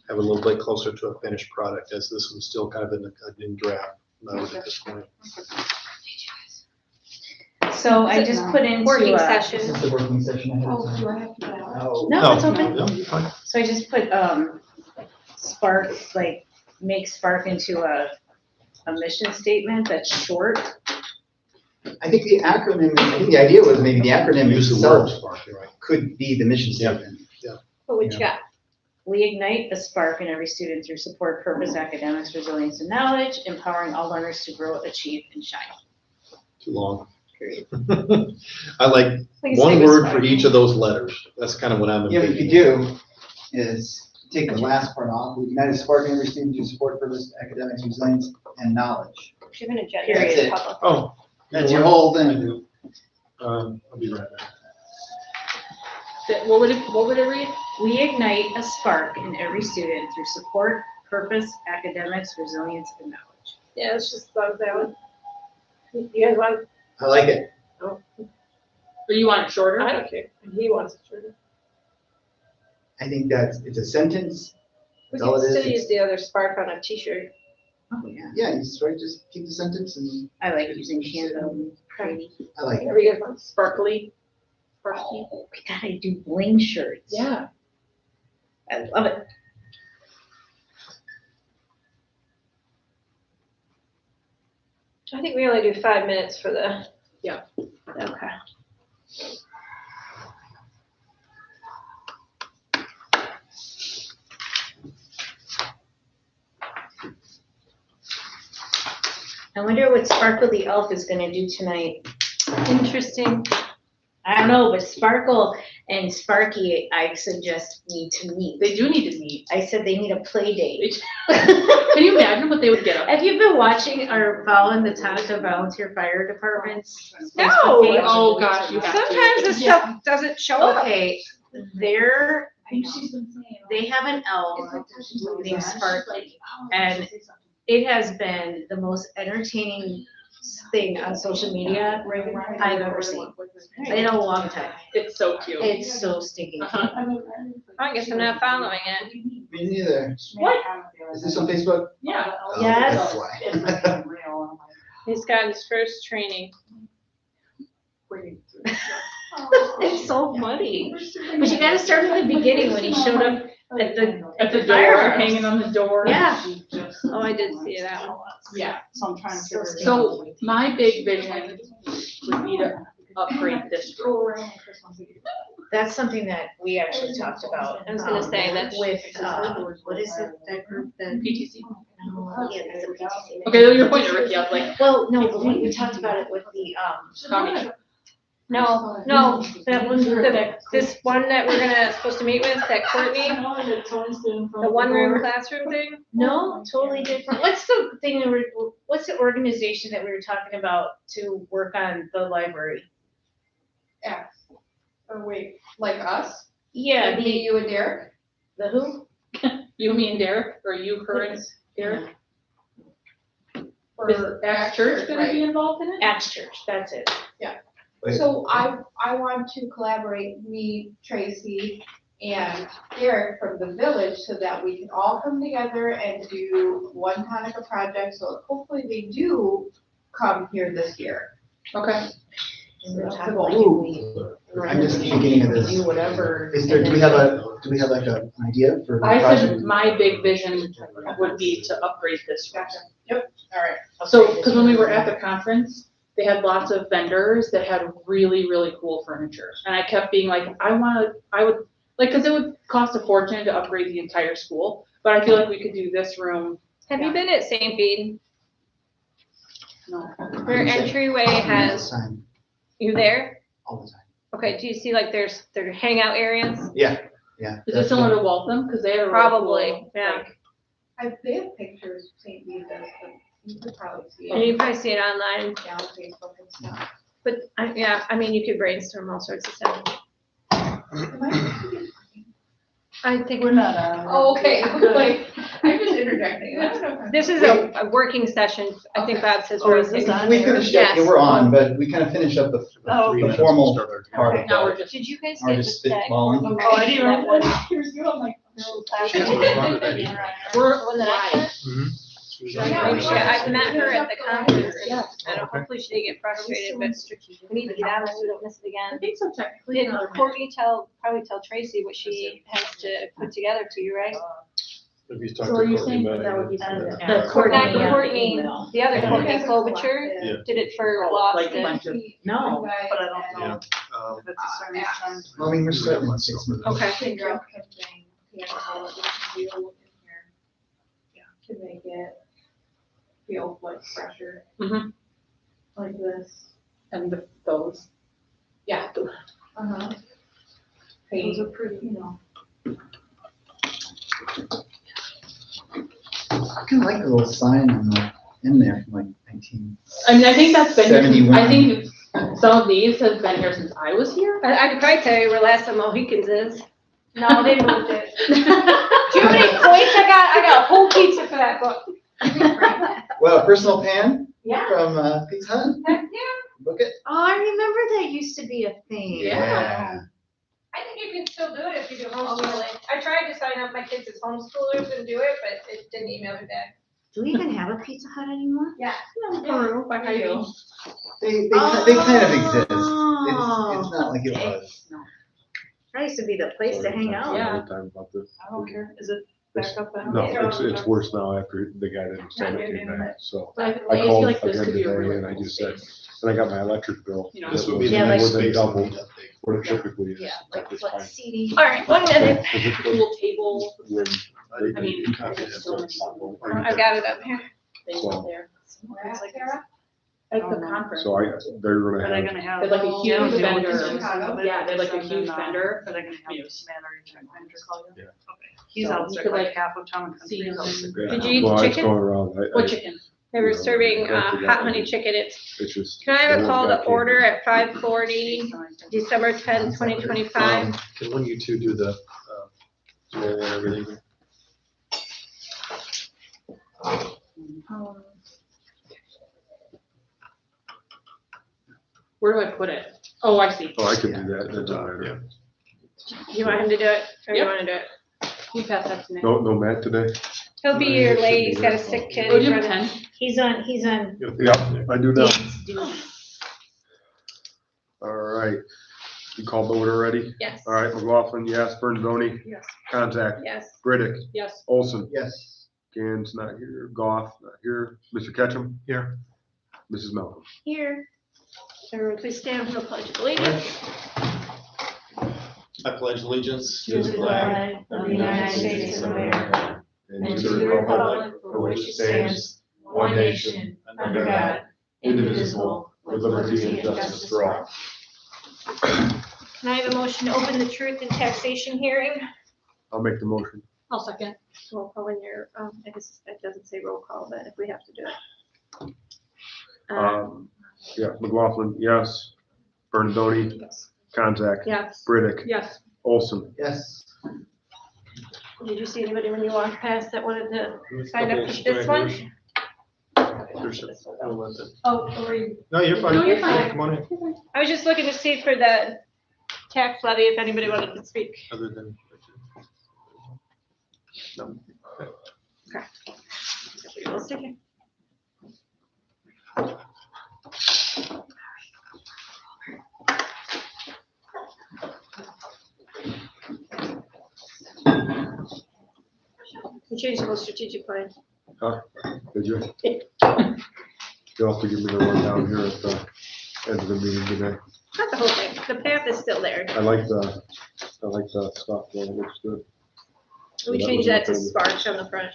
have a little bit closer to a finished product, as this one's still kind of in draft mode at this point. So I just put into Working This session. is the working session ahead of time. do I have to get out? Oh. No, it's okay. No, you're fine. So I just put Spark, like make Spark into a mission statement that's short. I think the idea was maybe the acronym Use the word itself spark, you're right. could be the mission statement. What you got? We ignite the spark in every student through support, purpose, academics, resilience, and knowledge, empowering all learners to grow, achieve, and shine. Too long. Period. I like one word for each of those letters. That's kind of what I'm Yeah, what you envisioning. could do is take the last part off, united spark in every student to support purpose, academics, resilience, and knowledge. She's an agenda. Period. That's it. Pop-up. Oh. That's your whole I thing. do. I'll be right back. What would it read? We ignite a spark in every student through support, purpose, academics, resilience, and knowledge. Yeah, it's just about that one. You guys want? I like it. Or you want it shorter? I don't care. He wants it shorter. I think it's a sentence. We That's all can it is. still use the other spark on a t-shirt. Oh, yeah. Yeah, you just keep the sentence and I like using Canva. Pretty. I like it. Are we gonna sparkly? Sparkly? Oh, we gotta do bling shirts. Yeah. I love it. I think we only do 5 minutes for the. Yeah. Okay. I wonder what Sparkle the Elf is gonna do tonight. Interesting. I don't know, but Sparkle and Sparky, I suggest need to meet. They do need to meet. I said they need a play date. Can you imagine what they would get up? Have you been watching or following the Tonica Volunteer Fire Department's No. Facebook page? Oh, gosh, you have to. Sometimes this stuff doesn't show up. Okay, they're, they have an elf named Sparky, and it has been the most entertaining thing on social media I've ever seen in a long time. It's so cute. It's so stinking cute. Uh-huh. I guess I'm not following it. Me neither. What? Is this on Facebook? Yeah. Oh, Yes. That's why. He's got his first training. It's so funny. But you gotta start at the beginning when he showed up at the Door, firehouse. hanging on the door. Yeah. Oh, I did see that one. Yeah. So I'm trying to figure it out. So my big vision would be to upgrade this room. That's something that we actually talked about. I was gonna say that's- With, what is it, that group, the? PTC. No, yeah, that's a PTC. Okay, you're pointing at Ricky, I was like, Well, no, but we talked about it with the, Tommy. No, that was this one that we're supposed to meet with, that Courtney, the one room classroom thing. no, totally different. What's the thing, what's the organization that we were talking about to work on the library? X. Oh, wait, like us? Yeah, Like me, you and Derek? the who? You, me, and Derek, or you, her, and Derek? Or Is Acts Church gonna be involved in it? Acts Church, that's it. So I want to collaborate, me, Tracy, and Derek from the village so that we can all come together and do one Tonica project. So hopefully they do come here this year. Okay. And we're That's talking the like, goal. I'm just thinking of this. do whatever. Is there, do we have like an idea for the I project? said my big vision would be to upgrade this room. Gotcha. Yep, all right. So, because when we were at the conference, they had lots of vendors that had really, really cool furniture. And I kept being like, I would, like, because it would cost a fortune to upgrade the entire school, but I feel like we could do this room. Have you been at St. Bede? No. Their entryway has, Time, you there? all the time. Okay, do you see like their hangout areas? Yeah. Is it similar to Waltham? Because they had a really Probably, cool, yeah. like, They have pictures, St. Louis does, but you could probably see And it you probably see it online, down Facebook and stuff. but yeah, I mean, you could brainstorm all sorts of stuff. I think We're not. Oh, okay, I was like, I'm just interjecting. I don't know. this is a working session. I think Bob says Oh, we're is this okay. on? We finished, yeah, Yes. we're on, but we kind of finished up the Oh, the formal part of now that. we're just, Did you guys Or get just the tag? spitballing. Oh, I didn't That remember one? what you were doing, I'm like. She hasn't responded to that email. we're The one that I live. sent? Yeah, Yeah, I've met her at the conference, Yeah. and hopefully she didn't get frustrated, but we need to get out of it so we don't miss it I again. think so technically. Did Courtney probably tell Tracy what she has to put together to you, right? If he's talked So are to you Courtney saying about that would be it. something? Yeah. Courtney, Yeah. Courtney, the other Yeah. Courtney Klobuchar Yeah. did it for Like a Lost. bunch of, No, but I don't Yeah. if it's a certain time. I mean, we're starting in 6 months. Okay. Figure out something, yeah, what we can do in here. To make it feel like fresher. Mhm. Like this. and those. Yeah. Uh-huh. Those are pretty, you know. I kind of like the little sign on the, in there from like 19. I mean, I think that's been here, since- 71. I think some of these have been here since I was here. I could probably tell you where last time Mohicans is. No, they moved it. Do you know how many points I got? I got a whole pizza for that book. Well, a personal pan Yeah. from Pizza Hut. Heck, Book it. oh, I remember that used to be a thing. Yeah. I think you can still do it if you do homeschooling. I tried to sign up my kids as homeschoolers and do it, but it didn't email me back. Do we even have a Pizza Hut anymore? Yeah. Peru, by Heidi. They kind of exist. Oh, It's not like it okay. was. That used to be the place to hang out. Yeah. Time about this. I don't care, is it back up now? No, it's worse now after the guy that installed it came back, so. But I I feel called like this again could be a today really and I cool just said, space. and I got my electric bill. You know, This would be the Yeah, next more than space. double we need to update. what it typically is Yeah, at like this what time. seating? All right, 1 minute. Cool table. When I mean, Copy there's that. so many I've got it up here. things So- there. Where It's at, like, Sarah? at the conference. So they're Are gonna they have, gonna have? There's like a huge Yeah, vendor. Chicago. Yeah, they're like a huge vendor. Are they gonna have Yes. the Smattery check manager call you? Yeah. Okay. He's So out you there could, like like, half of town. see He's out them. there. Did you eat well, the it's chicken? going around, What chicken? They were Yeah, serving I forgot hot what honey it is. chicken. it's just. Can I have a the call one to guy order came. at 5:40, December 10th, 2025? Can one of you two do the, roll and everything? Where do I put it? Oh, I see. Oh, I could do that, that doesn't matter. You want him to do it, or you Yep. wanna do it? You pass that to me. No Matt today? He'll be here late, he's got a sick kid. Oh, do you he's have a running- pen? He's on Yep, I do now. dance duty. All right. You called the order already? Yes, All right, McLaughlin, yes. Bernadoni? Yes. Contact. yes. Riddick. Yes. Olson. Yes. Gans not here. Goff not here. Mr. Ketchum? Here. Mrs. Malcolm? Here. Everyone please stand for the pledge of allegiance. I pledge allegiance To the flag of the United States of America and to the republic for which it stands, one nation, under God, indivisible, with liberty and justice for all. Can I have a motion to open the truth and taxation hearing? I'll make the motion. I'll second. Roll call in your, I guess it doesn't say roll call, but if we have to do it. Yeah, McLaughlin, yes. Bernadoni? Yes. Contact. Yes. Riddick. Yes. Olson? Yes. Did you see anybody when you walked past that wanted to There's a sign couple up for this one? There's a- I'll let them- Oh, sorry. No, you're fine. No, you're fine. Come on in, I was just looking to see for the tax levy, if anybody wanted to speak. other than. No. We'll stick it. We changed the whole strategic plan. Did you? You'll have to give me the one down here at the end of the meeting today. Not the whole thing, the path is still there. I like the stuff, though. It looks good. We That changed was my that to favorite. Sparks on the front.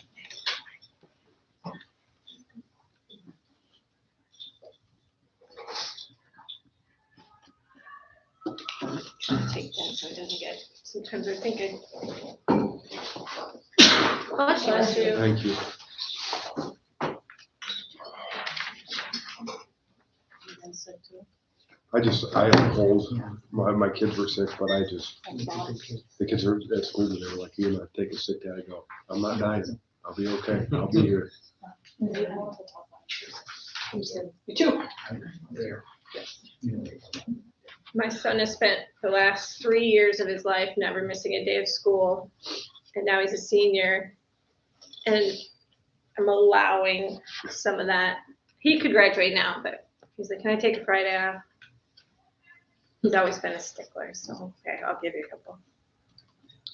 Take that so it doesn't get, sometimes they're thinking. Bless you. Thank you. I have a cold. My kids were sick, but the kids are at school today. They were like, you're not taking sick, Dad. I go, I'm not dying. I'll be okay. I'll be here. You too. My son has spent the last 3 years of his life never missing a day of school, and now he's a senior. And I'm allowing some of that. He could graduate now, but he's like, can I take a Friday off? He's always been a stickler, so, okay, I'll give you a couple.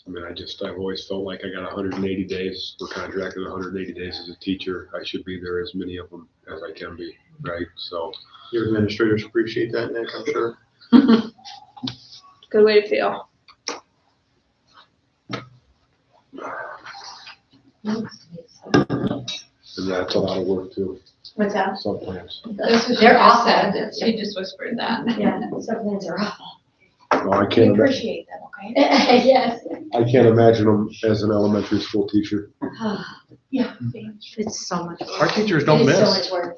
I mean, I've always felt like I got 180 days. We're contracted 180 days as a teacher. I should be there as many of them as I can be, right? So, Your administrators appreciate that, Nick, I'm sure. Good way to feel. and that's a lot of work too, What's that? some plans. They're awesome. She just whispered that. Yeah, some plans are awful. No, I We can't, appreciate them, okay? Yes. I can't imagine them as an elementary school teacher. Yeah. It's so much work. Our teachers don't It is so miss. much work.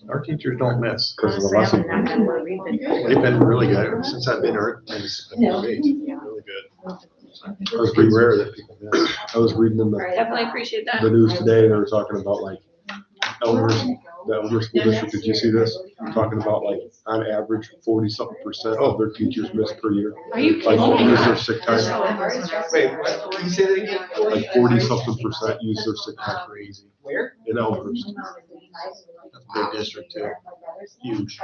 Our teachers don't miss. Because of the Honestly, lesson. I'm not gonna worry, but- They've been really good since I've been here. It's been No. great, really good. It's pretty rare that people miss. I was reading in Definitely appreciate that. the news today, they were talking about like elders that other school district, did you see this? I'm talking about like, on average, 40-something% of their teachers miss per year. Are you Like, kidding me? use their sick time. Wait, what? Can you say that again? Like 40-something% use their sick time. Crazy. Where? In Elmhurst. That's a big district too. Huge.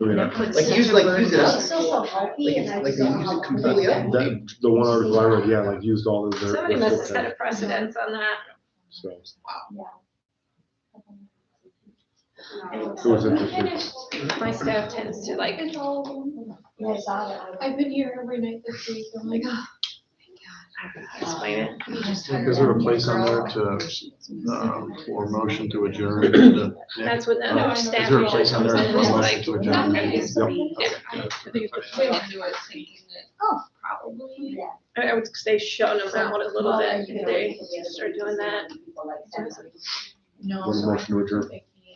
I mean, Like use it up? healthy and I Like they use it completely up? the one article I read, yeah, like used all of their. Somebody their must have sick set time. a precedence on that. So. It was interesting. My staff tends to like, I've been here every night this week, I'm like, oh. explain it. Is there a place on there to, for motion to adjourn? That's what the Is other staff. there a place on there for usually motion like, to adjourn? I think it's the way to do it, thinking that Probably. I would say shut them out a little bit if they start doing that. no. Want a motion to adjourn?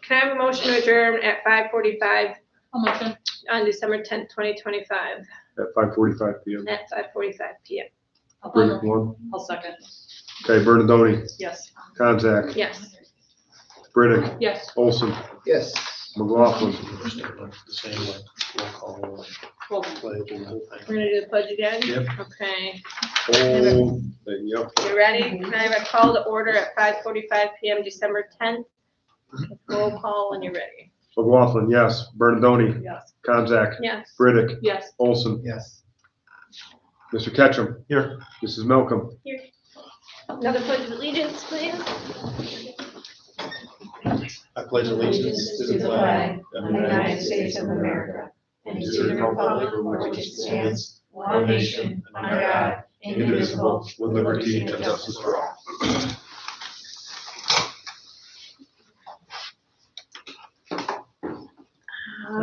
Can I have a motion to adjourn at 5:45 A motion. on December 10th, 2025 At 5:45 PM. at 5:45 PM? Burdick, one. I'll second. Okay, Bernadoni, Yes. Konzak, Yes. Britick, Yes. Olson, Yes. McLaughlin. The same way. Roll call. Well, Pledge and the whole thing. We're gonna do the pledge again? Yep. Okay. Whole thing, yep. You ready? Can I have a call to order at 5:45 PM, December 10th? Roll call when you're ready. McLaughlin, yes. Bernadoni, Yes. Konzak, Yes. Britick, yes. Olson, Yes. Mr. Ketchum. Here. Mrs. Malcolm. Another pledge of allegiance, please. I pledge allegiance to the flag of the United States of America and to the republic for which it stands, one nation, under God, indivisible, with liberty and justice for all.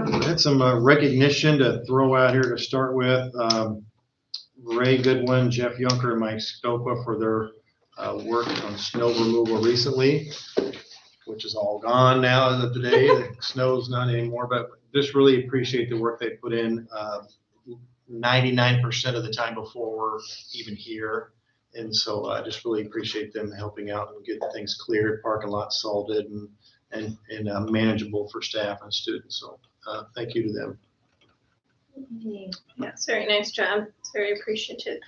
We had some recognition to throw out here to start with. Ray Goodwin, Jeff Yunker, and Mike Scopa for their work on snow removal recently, which is all gone now as of today. The snow's not anymore, but just really appreciate the work they put in 99% of the time before we're even here. And so I just really appreciate them helping out and getting things cleared, parking lots salted and manageable for staff and students. So thank you to them. Yes, very nice job. It's very appreciative.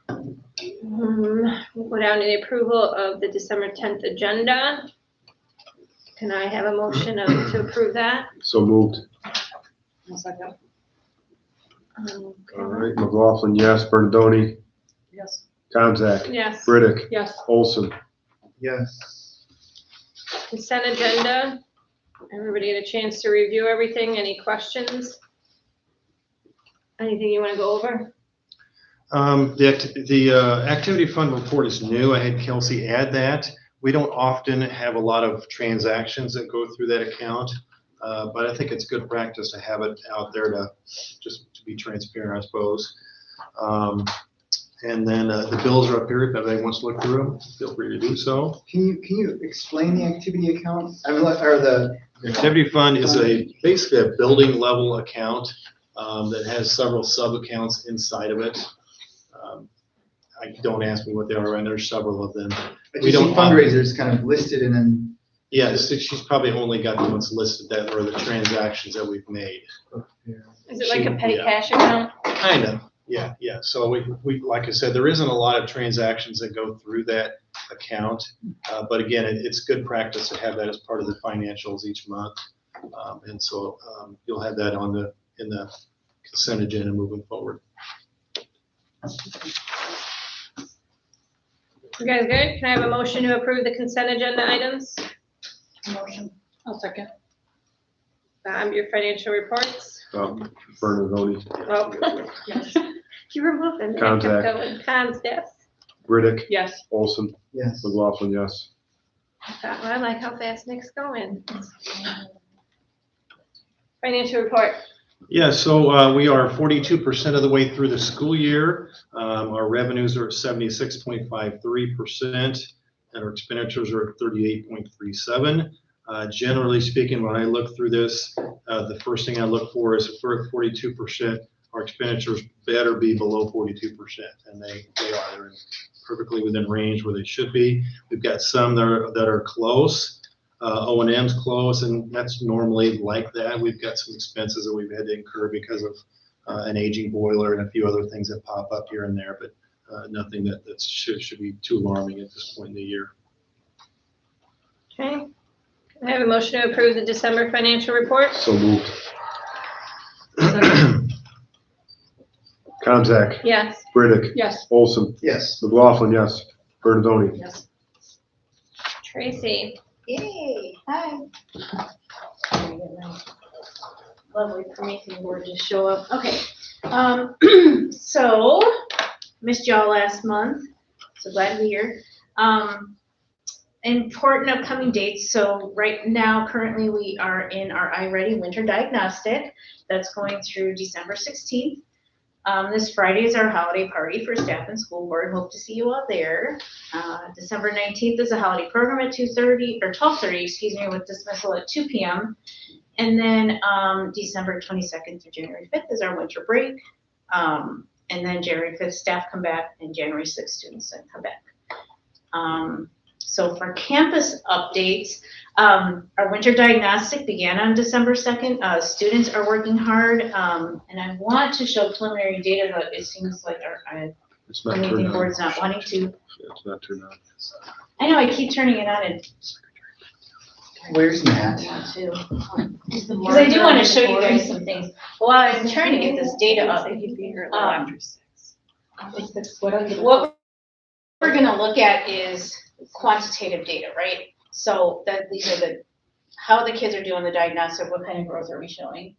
We'll go down to the approval of the December 10th agenda. Can I have a motion to approve that? So moved. I'll second. All right, McLaughlin, yes. Bernadoni, Yes. Konzak, Yes. Britick, Yes. Olson. Yes. Consent agenda. Everybody get a chance to review everything. Any questions? Anything you want to go over? The activity fund report is new. I had Kelsey add that. We don't often have a lot of transactions that go through that account, but I think it's good practice to have it out there to just to be transparent, I suppose. And then the bills are up here. If anybody wants to look through them, feel free to do so. Can you explain the activity account? Or the. Activity fund is basically a building level account that has several sub accounts inside of it. Don't ask me what they are, and there's several of them. I We just see don't- fundraisers kind of listed and then. Yes, she's probably only got the ones listed that are the transactions that we've made. Is it like a petty Yeah. cash account? Kind of, yeah. So we, like I said, there isn't a lot of transactions that go through that account. But again, it's good practice to have that as part of the financials each month. And so you'll have that in the consent agenda moving forward. You guys good? Can I have a motion to approve the consent agenda items? Motion. I'll second. Your financial reports. Bernadoni, Oh, Yes. you were moving. Contact. Cons, yes. Britick, Yes. Olson, Yes. McLaughlin, yes. I like how fast Nick's going. Financial report. Yeah, so we are 42% of the way through the school year. Our revenues are at 76.53%, and our expenditures are at 38.37. Generally speaking, when I look through this, the first thing I look for is if we're at 42%, our expenditures better be below 42%, and they are. They're perfectly within range where they should be. We've got some that are close. O&M's close, and that's normally like that. We've got some expenses that we've had to incur because of an aging boiler and a few other things that pop up here and there, but nothing that should be too alarming at this point in the year. Okay. I have a motion to approve the December financial report. So moved. Konzak, Yes. Riddick, Yes. Olson, Yes. McLaughlin, yes. Bernadoni. Yes. Tracy. Yay, hi. Lovely permission board to show up. Okay, so missed y'all last month, so glad to be here. Important upcoming dates. So right now, currently we are in our iReady Winter Diagnostic. That's going through December 16th. This Friday is our holiday party for staff and school board. Hope to see you all there. December 19th is a holiday program at 2:30 or 12:30, excuse me, with dismissal at 2 p.m. And then December 22nd through January 5th is our winter break. And then January 5th, staff come back, and January 6th, students then come back. So for campus updates, our winter diagnostic began on December 2nd. Students are working hard, and I want to show preliminary data, but it seems like our It's not meeting turned on. board's not wanting to. It's not turned on. I know, I keep turning it on and Where's Matt? want to. Because I do want to show you guys some things. While I'm trying to get this data up, what we're gonna look at is quantitative data, right? So that these are how the kids are doing the diagnostic, what kind of growth are we showing?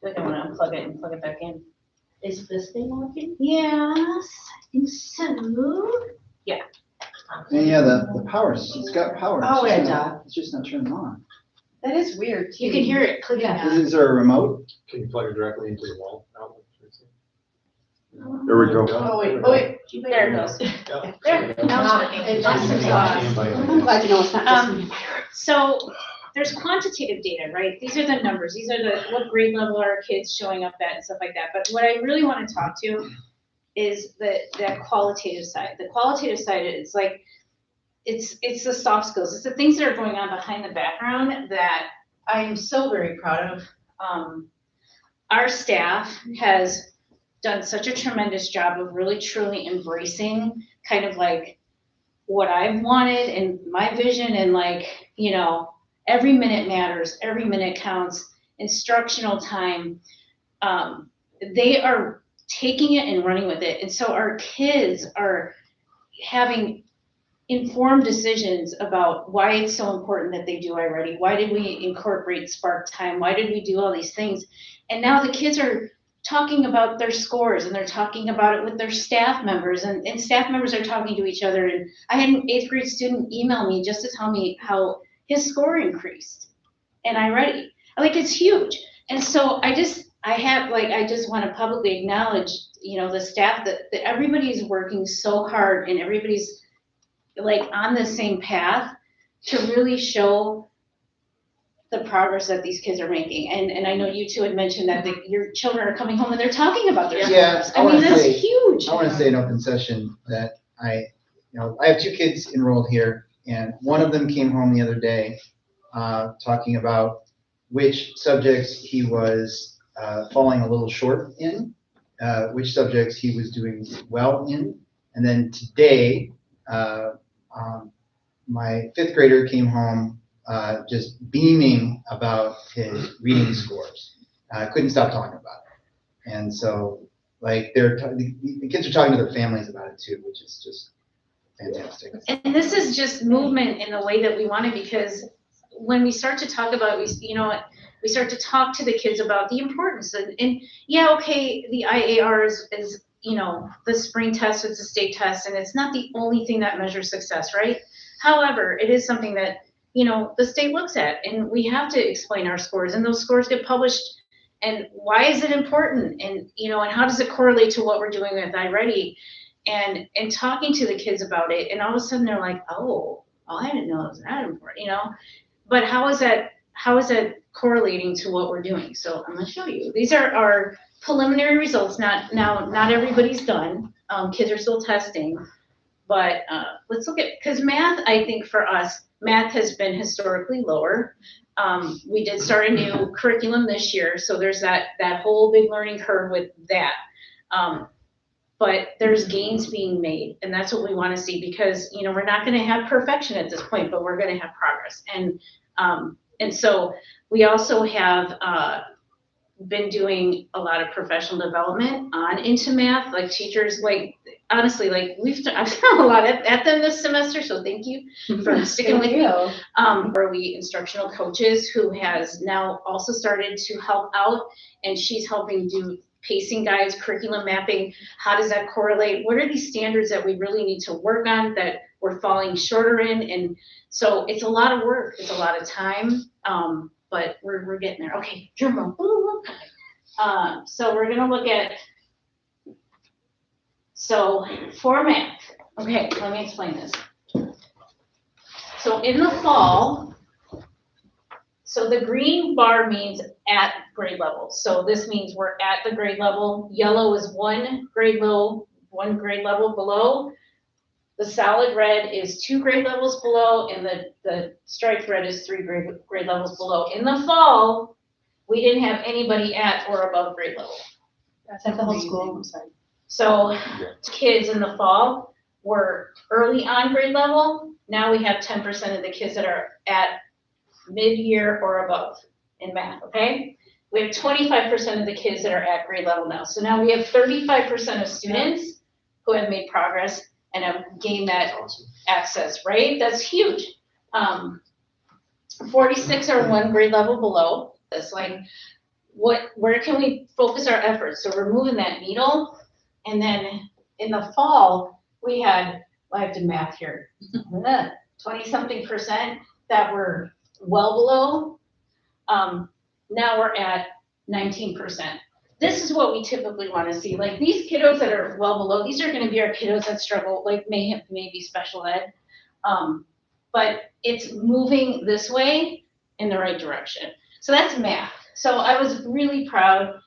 We're gonna unplug it and plug it back in. Is this thing working? Yes, I think so. And yeah, the power, it's got power. Oh, It's yeah, just not- It's just not turned on. That is weird. You can hear it clicking Yeah. now. Is there a remote? Can you plug it directly into the wall? There we go. Oh, wait. There it goes. There, now it's working. It must have gone. I'm glad to know it's not just me. So there's quantitative data, right? These are the numbers. These are what grade level are kids showing up at and stuff like that. But what I really want to talk to is that qualitative side. The qualitative side is like, it's the soft skills. It's the things that are going on behind the background that I am so very proud of. Our staff has done such a tremendous job of really truly embracing kind of like what I've wanted and my vision, and like, every minute matters, every minute counts, instructional time. They are taking it and running with it. And so our kids are having informed decisions about why it's so important that they do iReady. Why did we incorporate Spark Time? Why did we do all these things? And now the kids are talking about their scores, and they're talking about it with their staff members, and staff members are talking to each other. And I had an 8th grade student email me just to tell me how his score increased and iReady. Like, it's huge. And so I just want to publicly acknowledge, the staff that everybody's working so hard, and everybody's like on the same path to really show the progress that these kids are making. And I know you two had mentioned that your children are coming home and they're talking about their Yeah, scores. I I mean, wanna that's say- huge. I want to say in open session that I have 2 kids enrolled here, and one of them came home the other day talking about which subjects he was falling a little short in, which subjects he was doing well in. And then today, my 5th grader came home just beaming about his reading scores. Couldn't stop talking about it. And so, like, the kids are talking to their families about it too, which is just fantastic. And this is just movement in the way that we want it, because when we start to talk about, we start to talk to the kids about the importance. And yeah, okay, the IAR is the spring test, it's a state test, and it's not the only thing that measures success, right? However, it is something that, the state looks at, and we have to explain our scores, and those scores get published. And why is it important? And, and how does it correlate to what we're doing with iReady? And talking to the kids about it, and all of a sudden they're like, oh, I didn't know it was that important, But how is that correlating to what we're doing? So I'm gonna show you. These are our preliminary results. Not everybody's done. Kids are still testing. But let's look at, because math, I think for us, math has been historically lower. We did start a new curriculum this year, so there's that whole big learning curve with that. But there's gains being made, and that's what we want to see, because, you know, we're not going to have perfection at this point, but we're going to have progress. And so we also have been doing a lot of professional development on into math, like teachers, like, honestly, like I've done a lot at them this semester, so thank you for sticking with me. Where we instructional coaches who has now also started to help out, and she's helping do pacing guides, curriculum mapping. How does that correlate? What are these standards that we really need to work on that we're falling shorter in? And so it's a lot of work, it's a lot of time, but we're getting there. Okay, drum roll. So we're gonna look at, so for math, okay, let me explain this. So in the fall, so the green bar means at grade level. So this means we're at the grade level. Yellow is one grade level below. The solid red is 2 grade levels below, and the striped red is 3 grade levels below. In the fall, we didn't have anybody at or above grade level. That's at the whole school, I'm sorry. So kids in the fall were early on grade level. Now we have 10% of the kids that are at mid-year or above in math, okay? We have 25% of the kids that are at grade level now. So now we have 35% of students who have made progress and have gained that access, right? That's huge. 46 are 1 grade level below. That's like, where can we focus our efforts? So we're moving that needle. And then in the fall, we had, I have to math here, 20-something% that were well below. Now we're at 19%. This is what we typically want to see. Like these kiddos that are well below, these are going to be our kiddos that struggle, like maybe special ed. But it's moving this way in the right direction. So that's math. So I was really proud,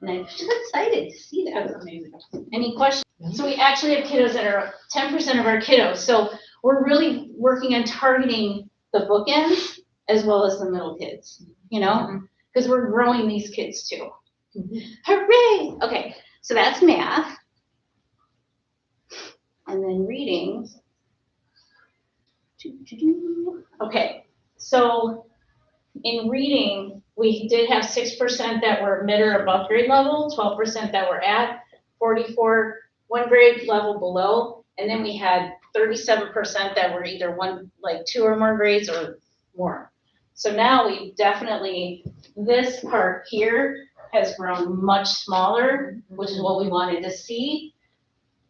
and I'm just excited to see that. That's amazing. Any questions? So we actually have kiddos that are 10% of our kiddos. So we're really working on targeting the bookends as well as the middle kids, you know, because we're growing these kids too. Hooray! Okay, so that's math. And then reading. Okay, so in reading, we did have 6% that were mid or above grade level, 12% that were at, 44, 1 grade level below, and then we had 37% that were either 2 or more grades or more. So now we definitely, this part here has grown much smaller, which is what we wanted to see.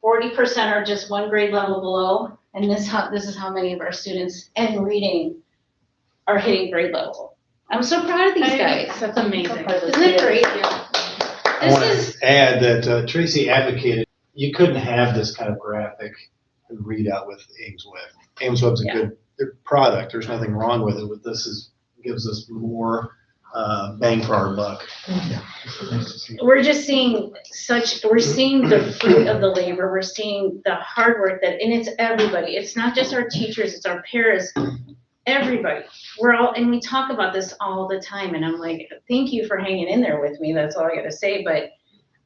40% are just 1 grade level below, and this is how many of our students in reading are hitting grade level. I'm so proud of these guys. That's amazing. Isn't it great? I want to add that Tracy advocated, you couldn't have this kind of graphic readout with AimsWeb. AimsWeb's a good product. There's nothing wrong with it, but this gives us more bang for our buck. We're just seeing we're seeing the fruit of the labor. We're seeing the hard work and it's everybody. It's not just our teachers, it's our parents, everybody. And we talk about this all the time, and I'm like, thank you for hanging in there with me. That's all I gotta say, but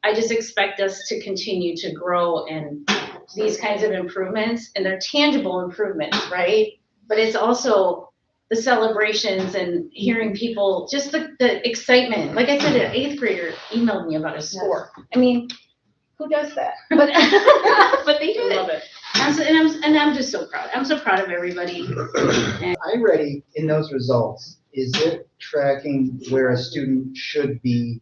I just expect us to continue to grow and these kinds of improvements, and they're tangible improvements, right? But it's also the celebrations and hearing people, just the excitement. Like I said, an 8th grader emailed me about a score. I mean, who does that? But but they do it. Love it. And I'm just so proud. I'm so proud of everybody. iReady in those results, is it tracking where a student should be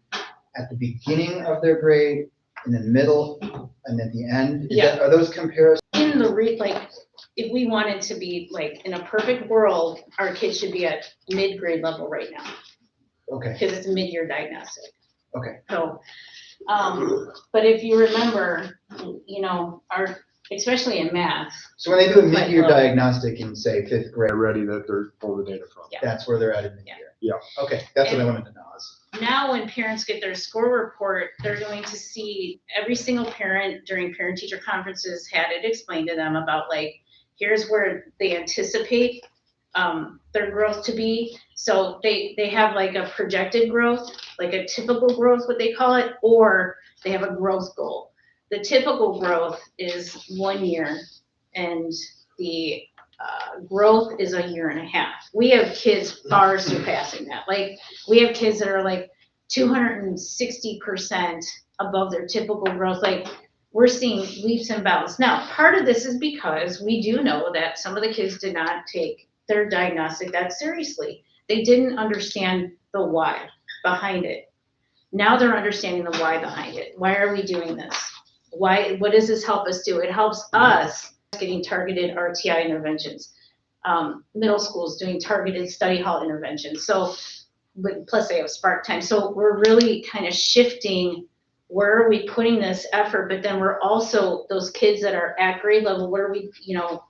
at the beginning of their grade, in the middle, and at the end? Are those comparisons? In the if we wanted to be in a perfect world, our kids should be at mid-grade level right now. Okay. Because it's a mid-year diagnostic. Okay. So, but if you remember, especially in math. So when they do a mid-year diagnostic in, say, 5th grade, They're ready that they're pulling the data from. Yeah. that's where they're at in mid-year? Yeah. Okay, that's what I wanted to know. Now when parents get their score report, they're going to see every single parent during parent-teacher conferences had it explained to them about here's where they anticipate their growth to be. So they have like a projected growth, like a typical growth, what they call it, or they have a growth goal. The typical growth is 1 year, and the growth is 1.5 years. We have kids far surpassing that. Like, we have kids that are like 260% above their typical growth. Like, we're seeing leaps and bounds. Now, part of this is because we do know that some of the kids did not take their diagnostic that seriously. They didn't understand the why behind it. Now they're understanding the why behind it. Why are we doing this? Why? What does this help us do? It helps us getting targeted RTI interventions. Middle schools doing targeted study hall interventions. So, plus they have spark time. So we're really kind of shifting, where are we putting this effort? But then we're also, those kids that are at grade level, where are we,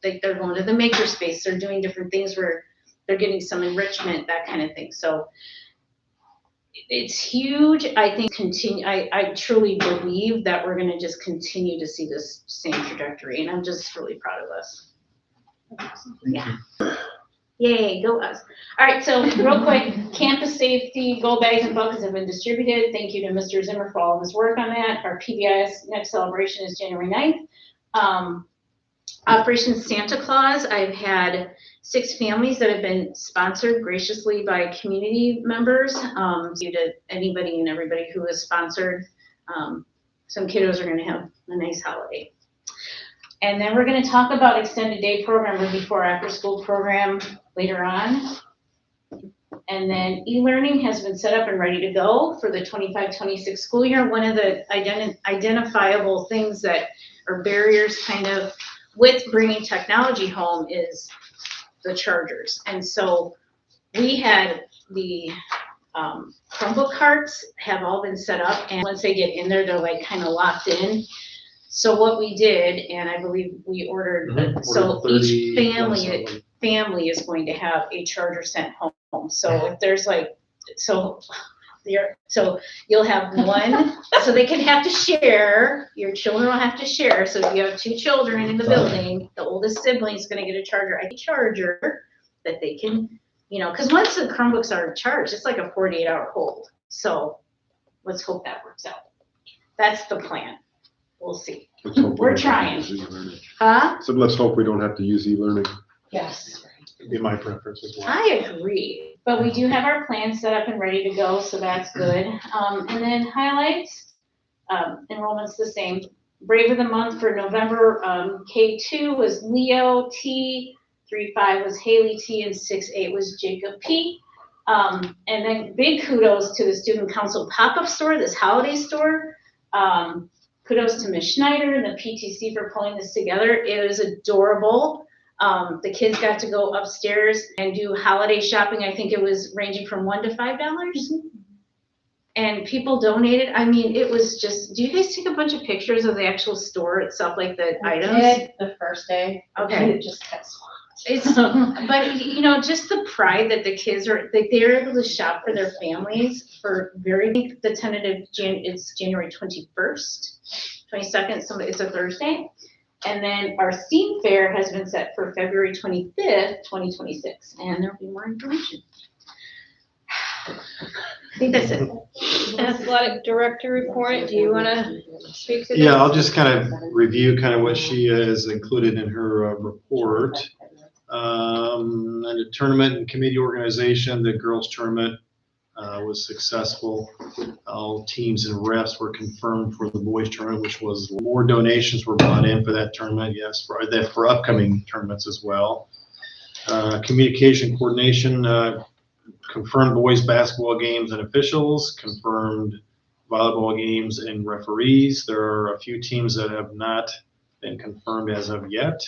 like, they're going to the makerspace, they're doing different things where they're getting some enrichment, that kind of thing. So it's huge. I think I truly believe that we're gonna just continue to see this same trajectory, and I'm just really proud of us. Yeah. Yay, go us. All right, so real quick, campus safety, go bags and buckets have been distributed. Thank you to Mr. Zimmer for all of his work on that. Our PBIS next celebration is January 9th. Operation Santa Claus, I've had 6 families that have been sponsored graciously by community members. Due to anybody and everybody who is sponsored, some kiddos are gonna have a nice holiday. And then we're gonna talk about extended day program or before after school program later on. And then e-learning has been set up and ready to go for the 25-26 school year. One of the identifiable things that are barriers kind of with bringing technology home is the chargers. And so we had the Chromebook carts have all been set up, and once they get in there, they're like kind of locked in. So what we did, and I believe we ordered, so each family is going to have a charger sent home. So if there's like, so you'll have one, so they can have to share, your children will have to share. So if you have 2 children in the building, the oldest sibling is gonna get a charger that they can, because once the Chromebooks are charged, it's like a 48-hour hold. So let's hope that works out. That's the plan. We'll see. We're trying. Huh? So let's hope we don't have to use e-learning. Yes. It'd be my preference as well. I agree, but we do have our plan set up and ready to go, so that's good. And then highlights, enrollment's the same. Brave of the month for November, K2 was Leo T, 3-5 was Haley T, and 6-8 was Jacob P. And then big kudos to the Student Council pop-up store, this holiday store. Kudos to Ms. Schneider and the PTC for pulling this together. It was adorable. The kids got to go upstairs and do holiday shopping. I think it was ranging from $1 to $5. And people donated. I mean, it was just, do you guys take a bunch of pictures of the actual store itself, like the items? Did the first day. Okay. It just got swamped. It's, but just the pride that the kids are, like, they were able to shop for their families for the tentative, it's January 21st, 22nd, so it's a Thursday. And then our STEAM fair has been set for February 25th, 2026, and there'll be more information. I think that's it. Athletic director report, do you want to speak to this? Yeah, I'll just kind of review kind of what she has included in her report. And the tournament and committee organization, the girls tournament was successful. All teams and refs were confirmed for the boys tournament, which was more donations were brought in for that tournament. Yes, for upcoming tournaments as well. Communication coordination, confirmed boys basketball games and officials, confirmed volleyball games and referees. There are a few teams that have not been confirmed as of yet.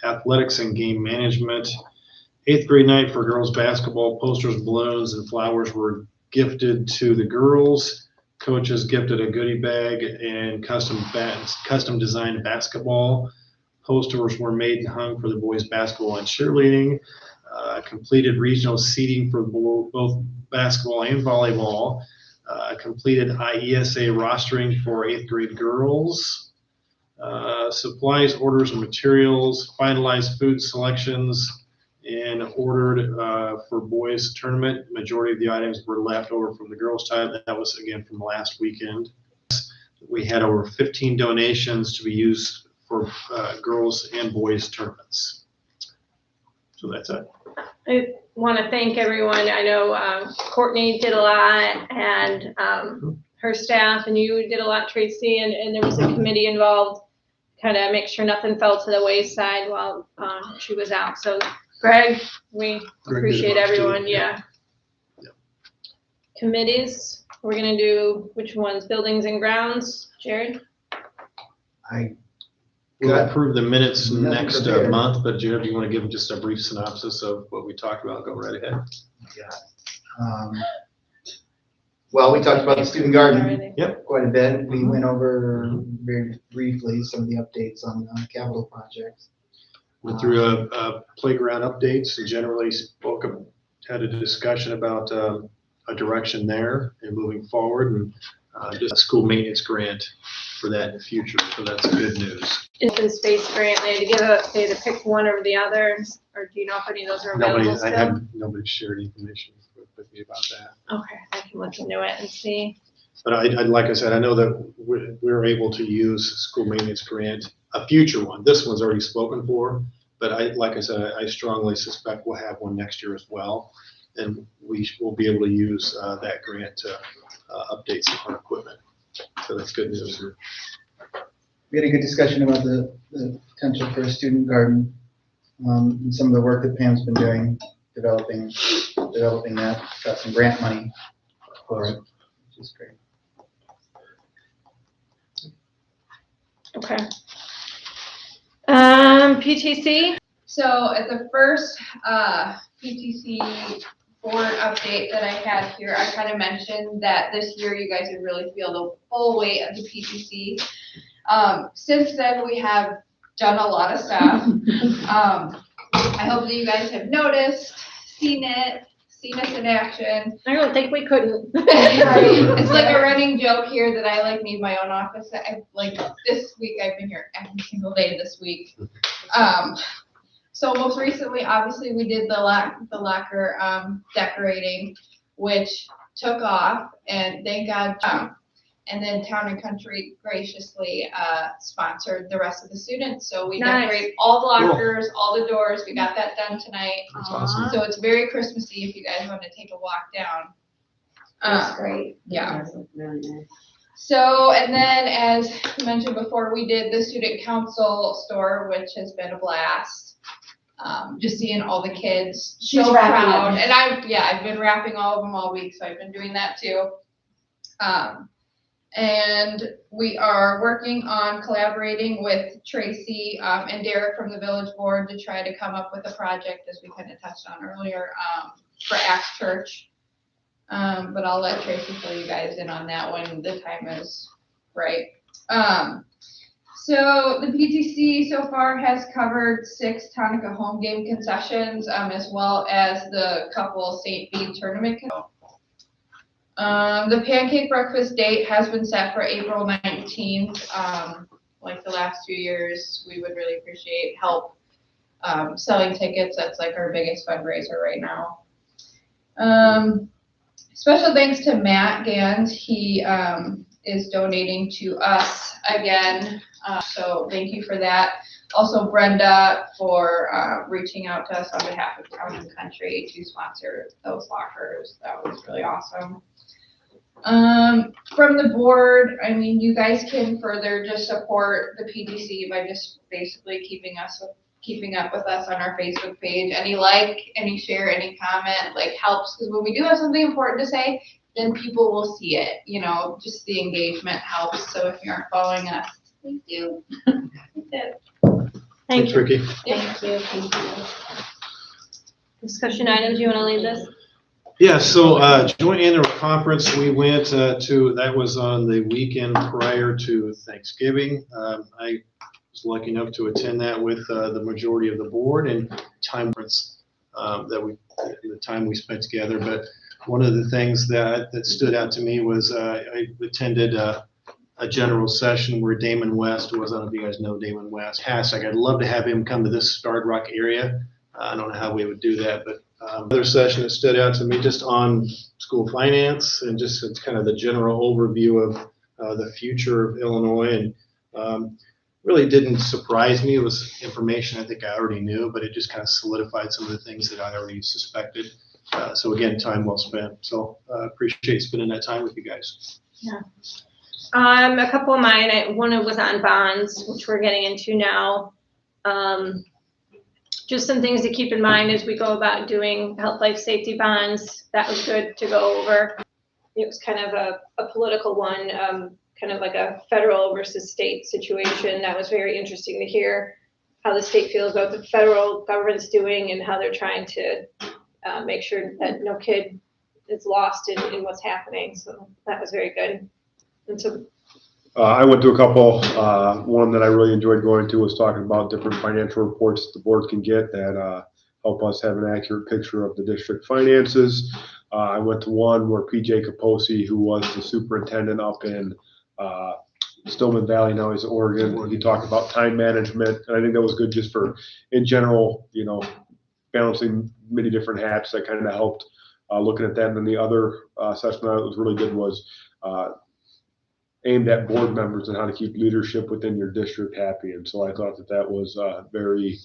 Athletics and game management. 8th grade night for girls basketball, posters, balloons, and flowers were gifted to the girls. Coaches gifted a goodie bag and custom designed basketball. Posters were made and hung for the boys basketball and cheerleading. Completed regional seating for both basketball and volleyball. Completed IESA rostering for 8th grade girls. Supplies, orders, and materials, finalized food selections, and ordered for boys tournament. Majority of the items were left over from the girls' time. That was again from last weekend. We had over 15 donations to be used for girls and boys tournaments. So that's it. I want to thank everyone. I know Courtney did a lot, and her staff, and you did a lot, Tracy, and there was a committee involved, kind of make sure nothing fell to the wayside while she was out. So Greg, we appreciate everyone, yeah. Committees, we're gonna do which ones? Buildings and grounds, Jared? We'll approve the minutes Nothing next prepared. month, but Jared, do you want to give just a brief synopsis of what we talked about? Go right ahead. Well, we talked about the student garden Yep. quite a bit. We went over very briefly some of the updates on capital projects. Went through a playground updates and generally had a discussion about a direction there and moving forward, and just a school maintenance grant for that in the future. So that's good news. Open space grant, they had to pick one over the other, or do you know if any of those are available still? Nobody shared any information with me about that. Okay, I can look into it and see. But I like I said, I know that we're able to use school maintenance grant, a future one. This one's already spoken for, but like I said, I strongly suspect we'll have one next year as well. And we will be able to use that grant to update some of our equipment. So that's good news. We had a good discussion about the potential for a student garden, and some of the work that Pam's been doing, developing that. Got some grant money for it, which is great. Okay. PTC? So at the first PTC board update that I had here, I kind of mentioned that this year you guys would really feel the full weight of the PTC. Since then, we have done a lot of stuff. I hope that you guys have noticed, seen us in action. I don't think we couldn't. It's like a running joke here that I like need my own office. This week, I've been here every single day this week. So most recently, obviously, we did the locker decorating, which took off, and thank God. And then Town and Country graciously sponsored the rest of the students. So we decorate all the lockers, all the doors. We got that done tonight. That's awesome. So it's very Christmassy if you guys want to take a walk down. That's great. Yeah. That's really nice. So, and then as mentioned before, we did the student council store, which has been a blast. Just seeing all the kids She's so wrapping proud. them. And I've been wrapping all of them all week, so I've been doing that too. And we are working on collaborating with Tracy and Derek from the village board to try to come up with a project, as we kind of touched on earlier, for Acts Church. But I'll let Tracy fill you guys in on that when the time is right. So the PTC so far has covered 6 Tonica home game concessions, as well as the couple St. Bede tournament. The pancake breakfast date has been set for April 19th. Like the last 2 years, we would really appreciate help selling tickets. That's like our biggest fundraiser right now. Special thanks to Matt Gans. He is donating to us again. So thank you for that. Also Brenda for reaching out to us on behalf of Town and Country to sponsor those lockers. That was really awesome. From the board, I mean, you guys can further just support the PDC by just basically keeping up with us on our Facebook page. Any like, any share, any comment, like helps, because when we do have something important to say, then people will see it, you know, just the engagement helps. So if you aren't following us, please do. Thank you. Ricky. Thank you. Thank you. Discussion items, you want to lead this? Yeah, so joint annual conference, we went to, that was on the weekend prior to Thanksgiving. I was lucky enough to attend that with the majority of the board and the time we spent together. But one of the things that stood out to me was I attended a general session where Damon West was. I don't know if you guys know Damon West. Fantastic. I'd love to have him come to this Starred Rock area. I don't know how we would do that, but another session that stood out to me just on school finance and just it's kind of the general overview of the future of Illinois, and really didn't surprise me. It was information I think I already knew, but it just kind of solidified some of the things that I already suspected. So again, time well spent. So appreciate spending that time with you guys. A couple of mine, one was on bonds, which we're getting into now. Just some things to keep in mind as we go about doing health, life, safety bonds. That was good to go over. It was kind of a political one, kind of like a federal versus state situation. That was very interesting to hear how the state feels about the federal government's doing and how they're trying to make sure that no kid is lost in what's happening. So that was very good. And so I went to a couple. One that I really enjoyed going to was talking about different financial reports the board can get that help us have an accurate picture of the district finances. I went to one where PJ Kaposi, who was the superintendent up in Stillman Valley, now he's in Oregon, he talked about time management. And I think that was good just for, in general, balancing many different hats. That kind of helped looking at that. And then the other session that was really good was aimed at board members and how to keep leadership within your district happy. And so I thought that was a very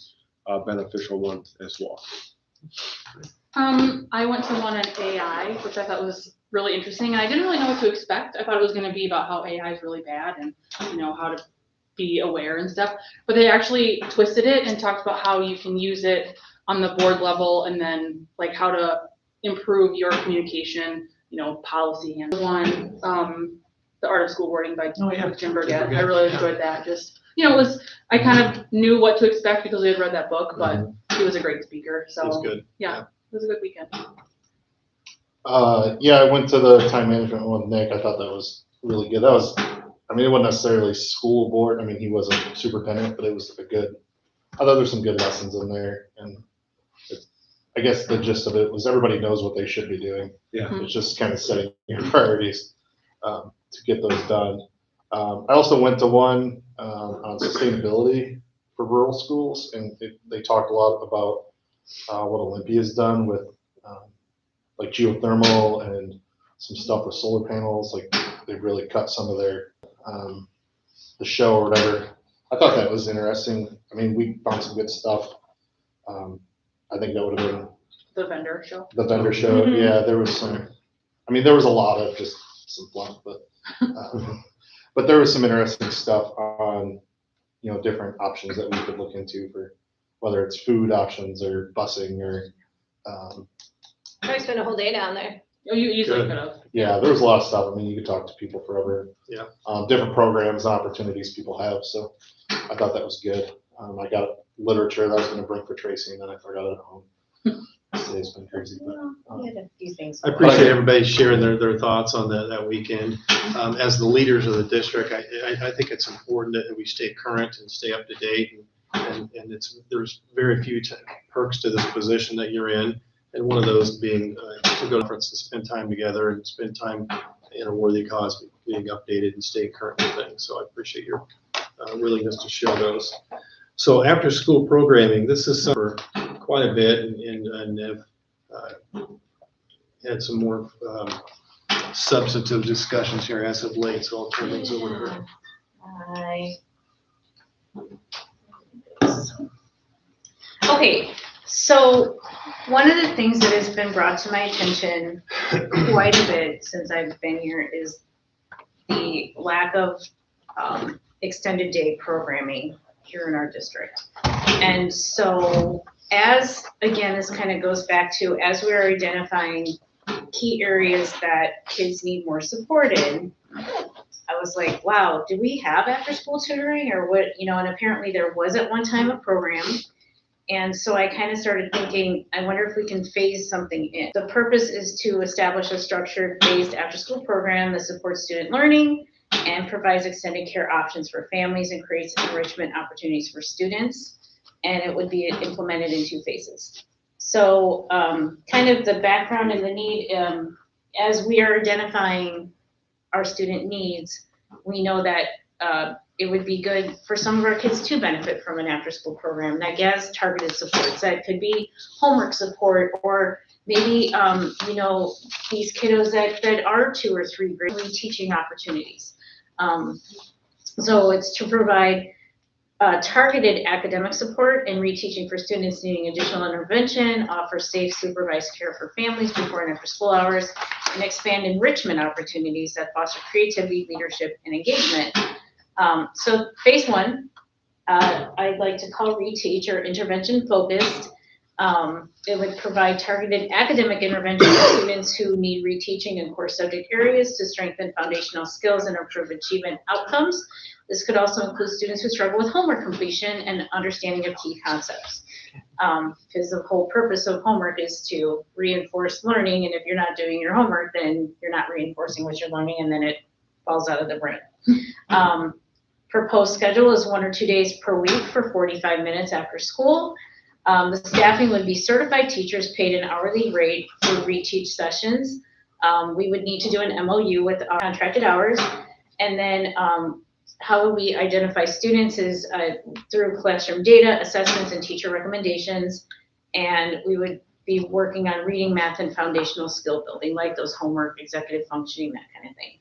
beneficial one as well. I went to one on AI, which I thought was really interesting, and I didn't really know what to expect. I thought it was going to be about how AI is really bad and how to be aware and stuff. But they actually twisted it and talked about how you can use it on the board level, and then like how to improve your communication, policy and one. The Art of School Boarding by Jim Burgett. I really enjoyed that. Just I kind of knew what to expect because I had read that book, but he was a great speaker. So It was good. Yeah, it was a good weekend. Yeah, I went to the time management one with Nick. I thought that was really good. It wasn't necessarily school board. He was a superintendent, but it was I thought there's some good lessons in there. And I guess the gist of it was everybody knows what they should be doing. Yeah. It's just kind of setting your priorities to get those done. I also went to one on sustainability for rural schools, and they talked a lot about what Olympia's done with like geothermal and some stuff with solar panels. Like they've really cut some of their the show or whatever. I thought that was interesting. We found some good stuff. I think that would have been The vendor show. the vendor show. Yeah, there was some. There was a lot of just some fluff, but there was some interesting stuff on different options that we could look into for whether it's food options or busing or I spent a whole day down there. Oh, you easily could have. yeah, there was a lot of stuff. You could talk to people forever. Yeah. Different programs, opportunities people have. So I thought that was good. I got literature that I was going to bring for Tracy, and then I forgot it at home. Today's been crazy. But, We had a few things. I appreciate everybody sharing their thoughts on that weekend. As the leaders of the district, I think it's important that we stay current and stay up to date. And there's very few perks to this position that you're in. And one of those being to go to conference and spend time together and spend time in a worthy cause, being updated and staying current with things. So I appreciate your willingness to share those. So after school programming, this is for quite a bit and have had some more substantive discussions here as of late. So I'll turn things over to her. Okay, so one of the things that has been brought to my attention quite a bit since I've been here is the lack of extended day programming here in our district. And so again, this kind of goes back to, as we're identifying key areas that kids need more support in, I was like, wow, do we have after school tutoring or what, and apparently there was at one time a program. And so I kind of started thinking, I wonder if we can phase something in. The purpose is to establish a structured phased after school program that supports student learning and provides extended care options for families and creates enrichment opportunities for students. And it would be implemented in 2 phases. So kind of the background and the need, as we are identifying our student needs, we know that it would be good for some of our kids to benefit from an after-school program that has targeted supports. That could be homework support, or maybe, these kiddos that are 2 or 3 grade teaching opportunities. So it's to provide targeted academic support and reteaching for students needing additional intervention, offer safe supervised care for families before and after school hours, and expand enrichment opportunities that foster creativity, leadership, and engagement. So phase 1, I'd like to call reteach or intervention focused. It would provide targeted academic intervention for students who need reteaching in core subject areas to strengthen foundational skills and improve achievement outcomes. This could also include students who struggle with homework completion and understanding of key concepts. Because the whole purpose of homework is to reinforce learning, and if you're not doing your homework, then you're not reinforcing what you're learning, and then it falls out of the brain. Proposed schedule is 1 or 2 days per week for 45 minutes after school. The staffing would be certified teachers paid an hourly rate for reteach sessions. We would need to do an MOU with contracted hours. And then how we identify students is through classroom data, assessments, and teacher recommendations. And we would be working on reading, math, and foundational skill building, like those homework, executive functioning, that kind of thing.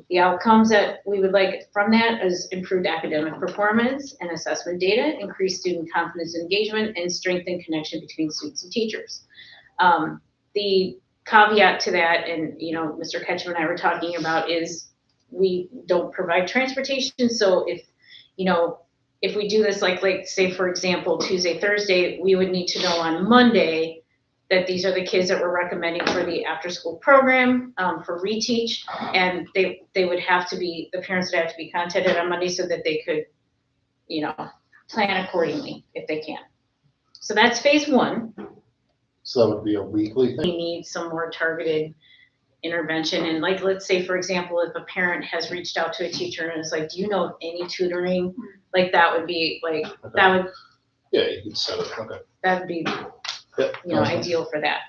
The outcomes that we would like from that is improved academic performance and assessment data, increased student confidence and engagement, and strengthened connection between students and teachers. The caveat to that, and Mr. Ketchum and I were talking about, is we don't provide transportation. So if we do this like say for example Tuesday, Thursday, we would need to know on Monday that these are the kids that we're recommending for the after-school program for reteach, and they would have to be, the parents would have to be contacted on Monday so that they could, plan accordingly if they can. So that's phase 1. So that would be a weekly We thing? need some more targeted intervention, and let's say for example, if a parent has reached out to a teacher and is like, do you know of any tutoring? That would be that would. Yeah, you could set it, okay. That would be Yeah. ideal for that.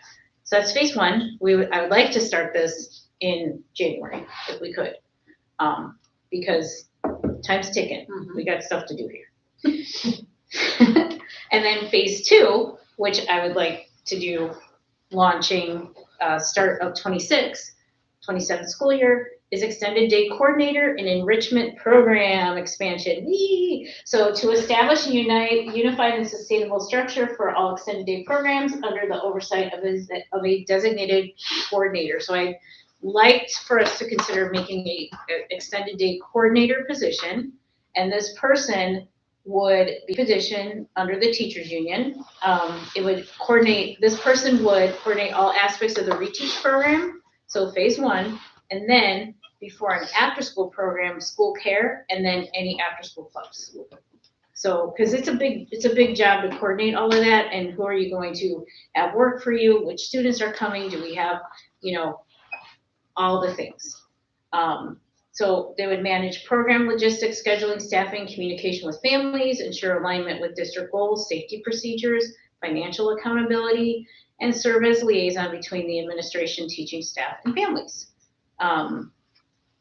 So that's phase 1. I would like to start this in January if we could, because time's ticking. We got stuff to do here. And then phase 2, which I would like to do launching start of 27th school year, is extended day coordinator and enrichment program expansion. Whee! So to establish a unified and sustainable structure for all extended day programs under the oversight of a designated coordinator. So I'd like for us to consider making a extended day coordinator position, and this person would be positioned under the teachers union. This person would coordinate all aspects of the reteach program. So phase 1, and then before and after school program, school care, and then any after school clubs. So, because it's a big job to coordinate all of that, and who are you going to have work for you? Which students are coming? Do we have, all the things. So they would manage program logistics, scheduling, staffing, communication with families, ensure alignment with district goals, safety procedures, financial accountability, and serve as liaison between the administration, teaching staff, and families.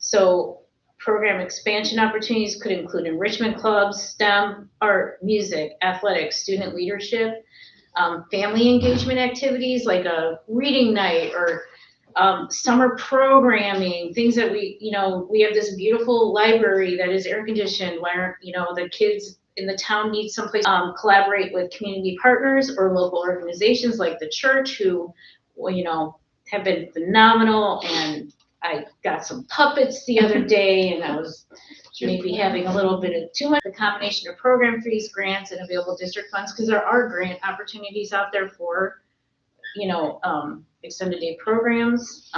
So program expansion opportunities could include enrichment clubs, STEM, art, music, athletics, student leadership, family engagement activities like a reading night or summer programming, things that we have this beautiful library that is air conditioned where, the kids in the town need someplace, collaborate with community partners or local organizations like the church who, have been phenomenal. And I got some puppets the other day, and I was maybe having a little bit of too much. The combination of program fees, grants, and available district funds, because there are grant opportunities out there for, extended day programs,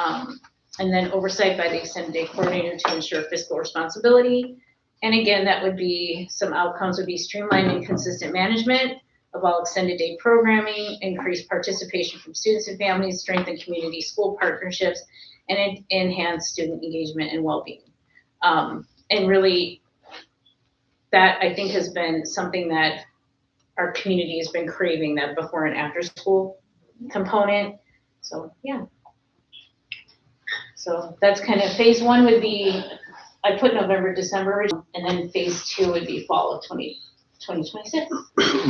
and then oversight by the extended day coordinator to ensure fiscal responsibility. And again, that would be, some outcomes would be streamlined and consistent management of all extended day programming, increased participation from students and families, strengthen community school partnerships, and enhance student engagement and well-being. And really, that I think has been something that our community has been craving, that before and after school component. So yeah. So that's kind of phase 1 would be I put November, December, and then phase 2 would be fall of 2026.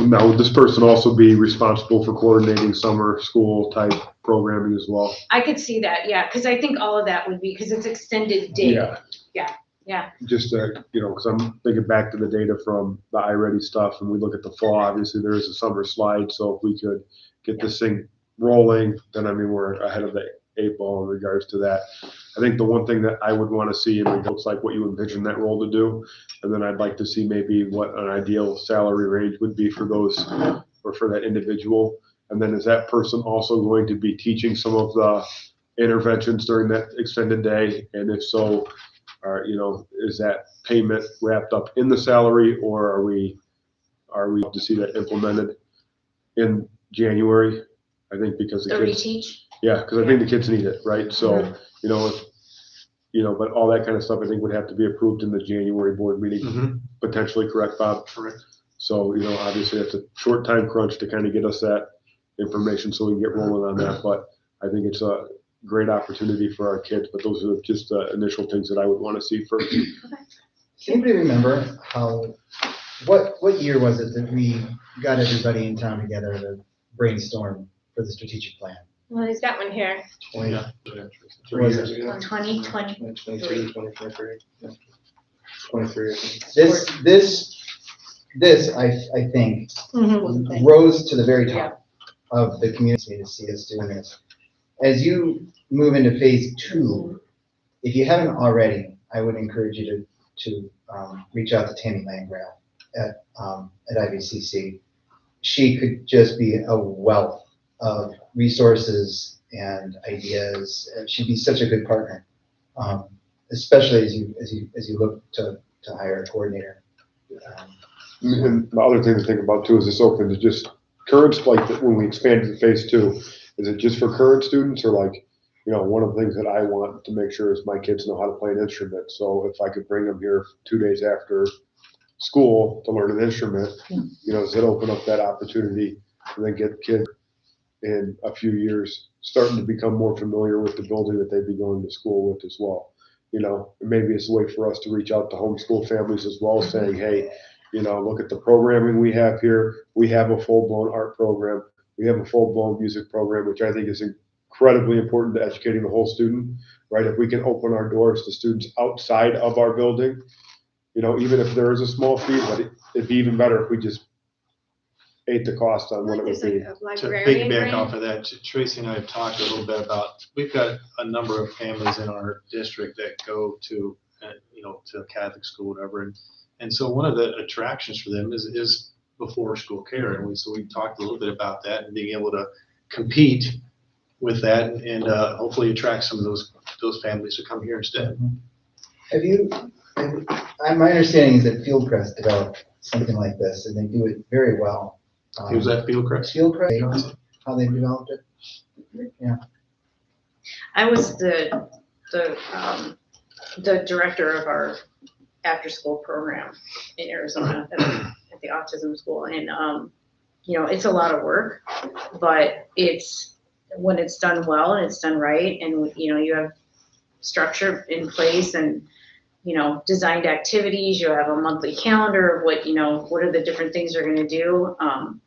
Now, would this person also be responsible for coordinating summer school type programming as well? I could see that, yeah, because I think all of that would be, because it's extended day. Yeah. Just because I'm thinking back to the data from the iReady stuff, and we look at the fall, obviously there is a summer slide, so if we could get this thing rolling, then I mean, we're ahead of the 8 ball in regards to that. I think the one thing that I would want to see, and it looks like what you envision that role to do, and then I'd like to see maybe what an ideal salary range would be for those, or for that individual. And then is that person also going to be teaching some of the interventions during that extended day? And if so, is that payment wrapped up in the salary, or are we to see that implemented in January? I think because The reteach? yeah, because I think the kids need it, right? So, but all that kind of stuff I think would have to be approved in the January board meeting, potentially, correct, Bob? Correct. So, obviously it's a short time crunch to kind of get us that information so we can get rolling on that, but I think it's a great opportunity for our kids, but those are just the initial things that I would want to see first. Can anybody remember what year was it that we got everybody in town together to brainstorm for the strategic plan? Well, he's got one here. 3 years ago. 2020. 22, 23. 23, I think. This, I think, rose to the very top of the community to see us doing this. As you move into phase 2, if you haven't already, I would encourage you to reach out to Tammy Landgraf at IVCC. She could just be a wealth of resources and ideas. She'd be such a good partner, especially as you look to hire a coordinator. And the other thing to think about too is this open to just current, like when we expand to phase 2, is it just for current students, or like, one of the things that I want to make sure is my kids know how to play an instrument. So if I could bring them here 2 days after school to learn an instrument, does it open up that opportunity and then get kids in a few years starting to become more familiar with the building that they'd be going to school with as well. Maybe it's a way for us to reach out to homeschool families as well, saying, hey, look at the programming we have here. We have a full-blown art program. We have a full-blown music program, which I think is incredibly important to educating the whole student, right? If we can open our doors to students outside of our building, even if there is a small fee, but it'd be even better if we just ate the cost on what it would be. To piggyback off of that, Tracy and I have talked a little bit about, we've got a number of families in our district that go to, to a Catholic school, whatever. And so one of the attractions for them is before school care. And so we talked a little bit about that and being able to compete with that and hopefully attract some of those families to come here instead. My understanding is that Fieldcrest developed something like this, and they do it very well. Who's that, Fieldcrest? Fieldcrest, how they developed it? Yeah. I was the director of our after-school program in Arizona at the autism school, and it's a lot of work, but when it's done well and it's done right, and you have structure in place and designed activities, you have a monthly calendar of what are the different things you're going to do.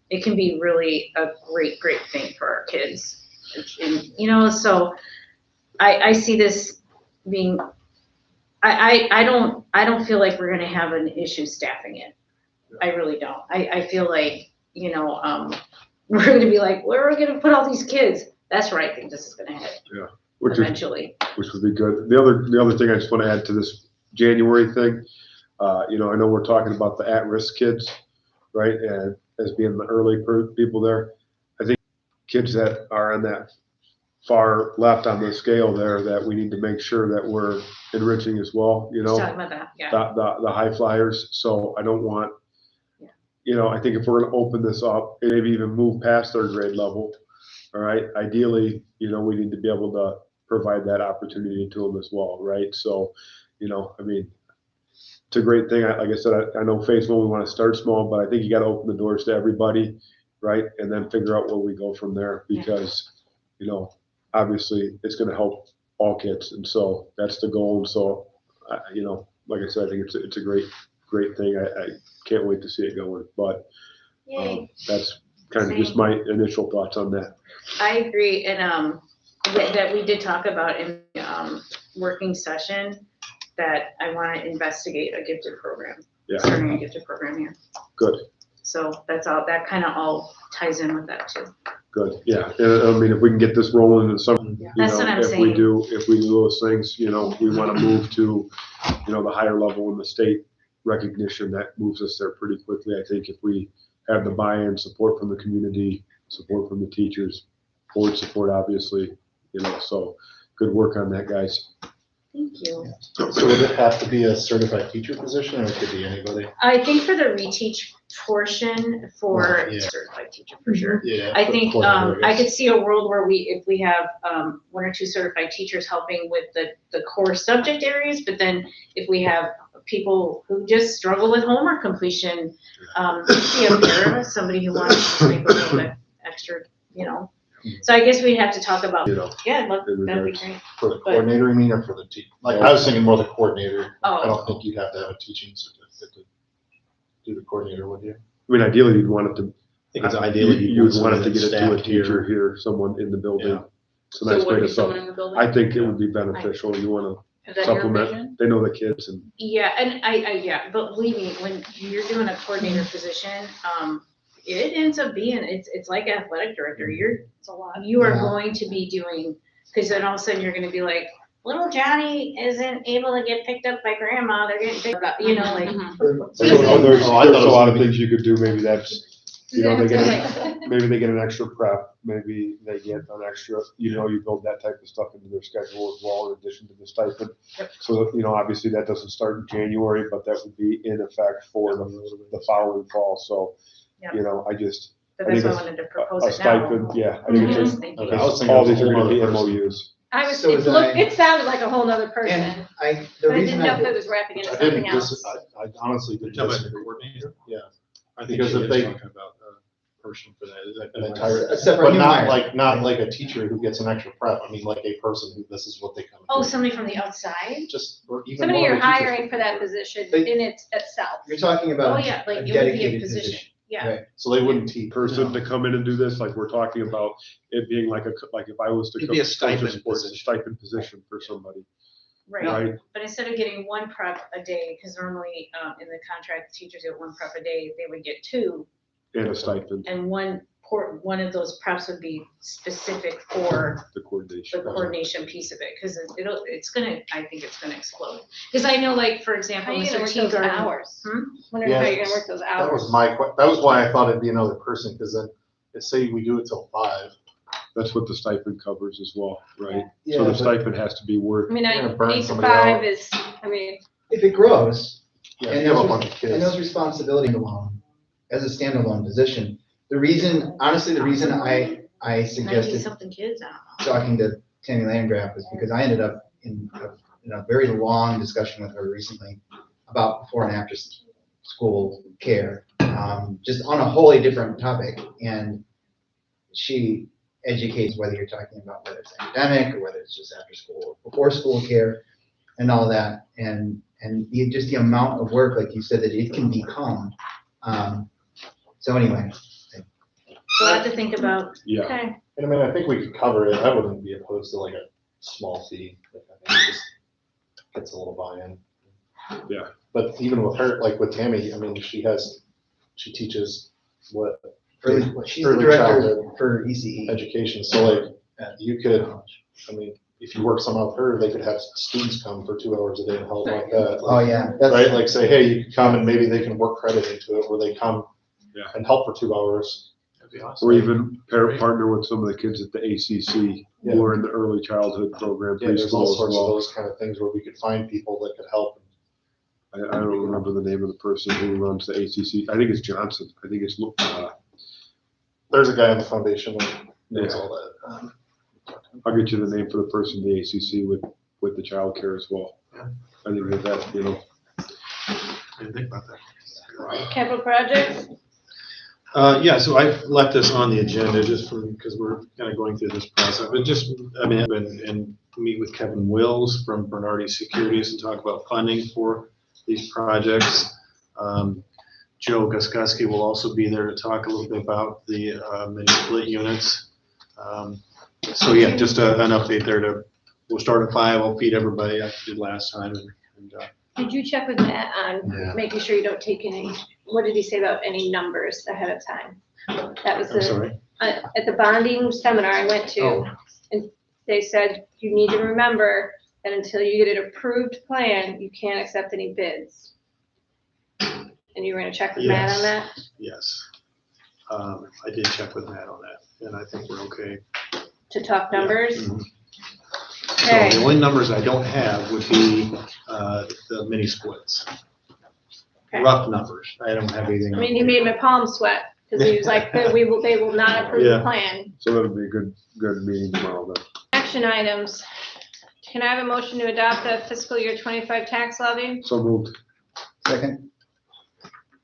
It can be really a great thing for our kids. And, so I see this being, I don't feel like we're going to have an issue staffing it. I really don't. I feel like, we're going to be like, where are we going to put all these kids? That's where I think this is going to head. Yeah. Eventually. Which would be good. The other thing I just want to add to this January thing, I know we're talking about the at-risk kids, right? And as being the early people there, I think kids that are on that far left on the scale there, that we need to make sure that we're enriching as well, Just talking about that, yeah. the high flyers. So I don't want, I think if we're going to open this up, maybe even move past third grade level, all right, ideally, we need to be able to provide that opportunity to them as well, right? So, it's a great thing. Like I said, I know phase 1, we want to start small, but I think you got to open the doors to everybody, right? And then figure out where we go from there, because, obviously it's going to help all kids. And so that's the goal. And so, like I said, I think it's a great thing. I can't wait to see it going, but Yay. that's kind of just my initial thoughts on that. I agree, and that we did talk about in working session, that I want to investigate a gifted program. Yeah. Starting a gifted program here. Good. So that's all, that kind of all ties in with that too. Good, yeah, and I mean, if we can get this rolling in some, you That's know, what I'm if we saying. do those things, you know, we wanna move to, you know, the higher level in the state recognition, that moves us there pretty quickly. I think if we have the buy-in, support from the community, support from the teachers, board support, obviously, you know, so good work on that, guys. Thank you. So would it have to be a certified teacher position, or it could be anybody? I think for the reteach portion, for Yeah. certified teacher for sure. Yeah. I think, coordinator, I could see a world where if we have, one or two certified teachers helping with the core subject areas, but then if we have people who just struggle with homework completion, see a pair of somebody who wants to make a little bit extra, you know. So I guess we'd have to talk about, You know, yeah, look, in that'd be regards. great. For the coordinator, you mean, or for the team? Like, I was thinking more the coordinator. Oh. I don't think you'd have to have a teaching certificate to do the coordinator, would you? I mean, ideally, you'd want it to, I think it's ideally you would want it to get it to a staffed teacher here, someone in the building. Yeah. It's a nice So way would to be someone sub, in the building? I think it would be beneficial, you wanna Is that your supplement, vision? they know the kids and, Yeah, and yeah, but believe me, when you're doing a coordinator position, it ends up being, it's like athletic director, It's a lot. you are Yeah. going to be doing, because then all of a sudden you're gonna be like, little Johnny isn't able to get picked up by grandma, they're getting picked up, you know, like. there's a Oh, I thought it was lot of gonna be- things you could do, maybe that's, you know, they get, Right. maybe they get an extra prep, maybe they get an extra, you know, you build that type of stuff into their schedule as well, in addition to the stipend. Yep. So, you know, obviously that doesn't start in January, but that would be in effect for the following fall, so, Yep. you know, I just, But I that's think why I wanted to a propose it now. stipend, yeah, I think it's, Thank Okay, you. I was thinking all it was these a are whole gonna be other person. MOUs. I was, So it was looked, I. it sounded like a whole nother person, And the but I reason didn't know I if it did, was wrapping into I something didn't, else. I honestly You're didn't. talking about the disagree. coordinator? Yeah. I think Because she if is they- talking about a person for that. Is that An entire, A separate but new not hire. not like a teacher who gets an extra prep. I mean, like a person who, this is what they come. Oh, do. somebody from the outside? Just, or even. Somebody one of you're the teachers hiring could for be that there. position But- in its itself. you're talking Oh, about yeah, like a it would be a dedicated position, position. yeah. Right. So they wouldn't teach. Person to come in and do this, like we're talking about it being like like if I was to It'd be a coach stipend sports, a position. stipend position for somebody, Right, right? but instead of getting one prep a day, because normally, in the contract, teachers get one prep a day, they would get two. And a stipend, And one of those preps would be specific for the the coordination. coordination piece of it, because I think it's gonna explode. Because I know, like, for How example, are you gonna Mr. work those Teagarden. hours? Hmm? Wondering how Yeah, you're gonna work those That was hours. that was why I thought it'd be another person, because then, let's say we do it till 5. That's what the stipend covers as well, right? Yeah, So the but- stipend has to be worth, I mean, You're gonna burn 8 to somebody 5 out. is, I mean, If it grows, Yeah, and you have a those, bunch of and those kids. responsibilities alone, as a standalone position, the reason, honestly, the reason I 90 suggested something kids, I don't know. talking to Tammy Landgraf was because I ended up in a very long discussion with her recently about before and after school care, just on a wholly different topic. And she educates whether you're talking about whether it's academic or whether it's just after school or before school care and all that. And just the amount of work, like you said, that it can become. So anyway, So I have to think about, yeah, okay, And I mean, I think we could cover it. I wouldn't be opposed to like a small fee. Like, I think it just gets a little buy-in. Yeah. But even with her, like with Tammy, I mean, she teaches what? she's the Early director childhood for ECE. education. So like, you could, I mean, if you work some out with her, they could have students come for 2 hours a day and help like that. Oh, Like, yeah. right? Like say, hey, you can come and maybe they can work credit into it, where they come Yeah. and help for 2 hours. That'd be awesome. or even partner with some of the kids at the ACC Yeah. who are in the early childhood program, Yeah, there's all preschool as sorts of well. those kind of things where we could find people that could help. I don't remember the name of the person who runs the ACC. I think it's Johnson. I think it's, There's a guy on the foundation that knows Yeah. all that. I'll get you the name for the person in the ACC with the childcare as well. Yeah. I think that, you know, I didn't think about that. capital projects, Yeah, so I've left this on the agenda just because we're kind of going through this process, but just, I mean, and meet with Kevin Wills from Bernardi Securities and talk about funding for these projects. Joe Guskuski will also be there to talk a little bit about the mini split units. So yeah, just an update there. We'll start at 5. I'll feed everybody like I did last time. Did you check with Matt Yeah. on making sure you don't take any, what did he say about any numbers ahead of time? That was I'm sorry. at the bonding seminar I went to, Oh. and they said, you need to remember that until you get an approved plan, you can't accept any bids. And you were gonna check with Matt on that? Yes. I did check with Matt on that, and I think we're okay. To talk numbers? Mhm. Okay. So the only numbers I don't have would be the mini splits. Okay. Rough numbers. I don't have anything. I mean, he made my palms sweat, because he was like, they will not approve the Yeah. plan. So that'll be a good meeting tomorrow then. Action items. Can I have a motion to adopt the fiscal year 25 tax levy? So moved. Second?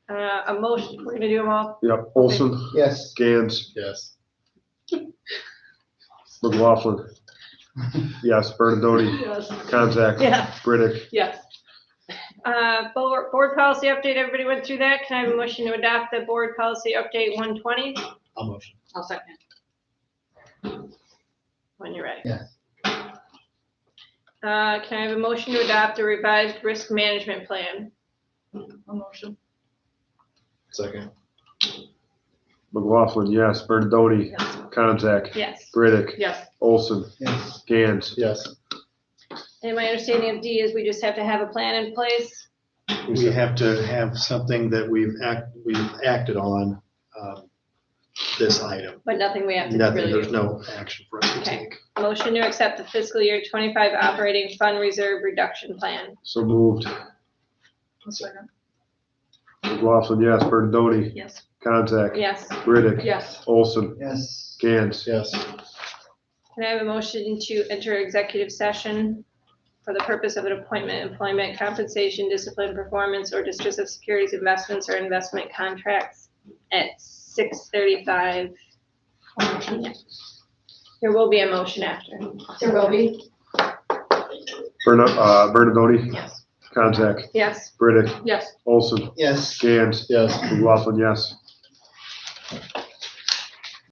A motion, we're gonna do them all. Yep, Olson, Yes. Gans, Yes. McLaughlin. Yes, Bernadoni, Yes. Konzak. Yeah. Riddick. Yes. Board policy update, everybody went through that. Can I have a motion to adopt the board policy update 120 I'll motion. I'll second. when you're ready? Yeah. Can I have a motion to adopt a revised risk management plan? A motion. Second. McLaughlin, yes, Bernadoni, Yes. Konzak. Yes. Riddick, Yes. Olson, Yes. Gans. Yes. And my understanding of D is we just have to have a plan in place. We have to have something that we've acted on, this item. But nothing we have to Nothing, really there's do. no action for us to Okay. take. Motion to accept the fiscal year 25 operating fund reserve reduction plan. So moved. A second. McLaughlin, yes, Bernadoni, Yes. Konzak. Yes. Riddick, Yes. Olson, Yes. Gans. Yes. Can I have a motion to enter executive session for the purpose of an appointment, employment, compensation, discipline, performance, or distress of securities, investments, or investment contracts at 6:35 p.m. There will be a motion after. There will be. Bernadoni, Yes. Konzak. Yes. Riddick, Yes. Olson, Yes. Gans. Yes. McLaughlin, yes.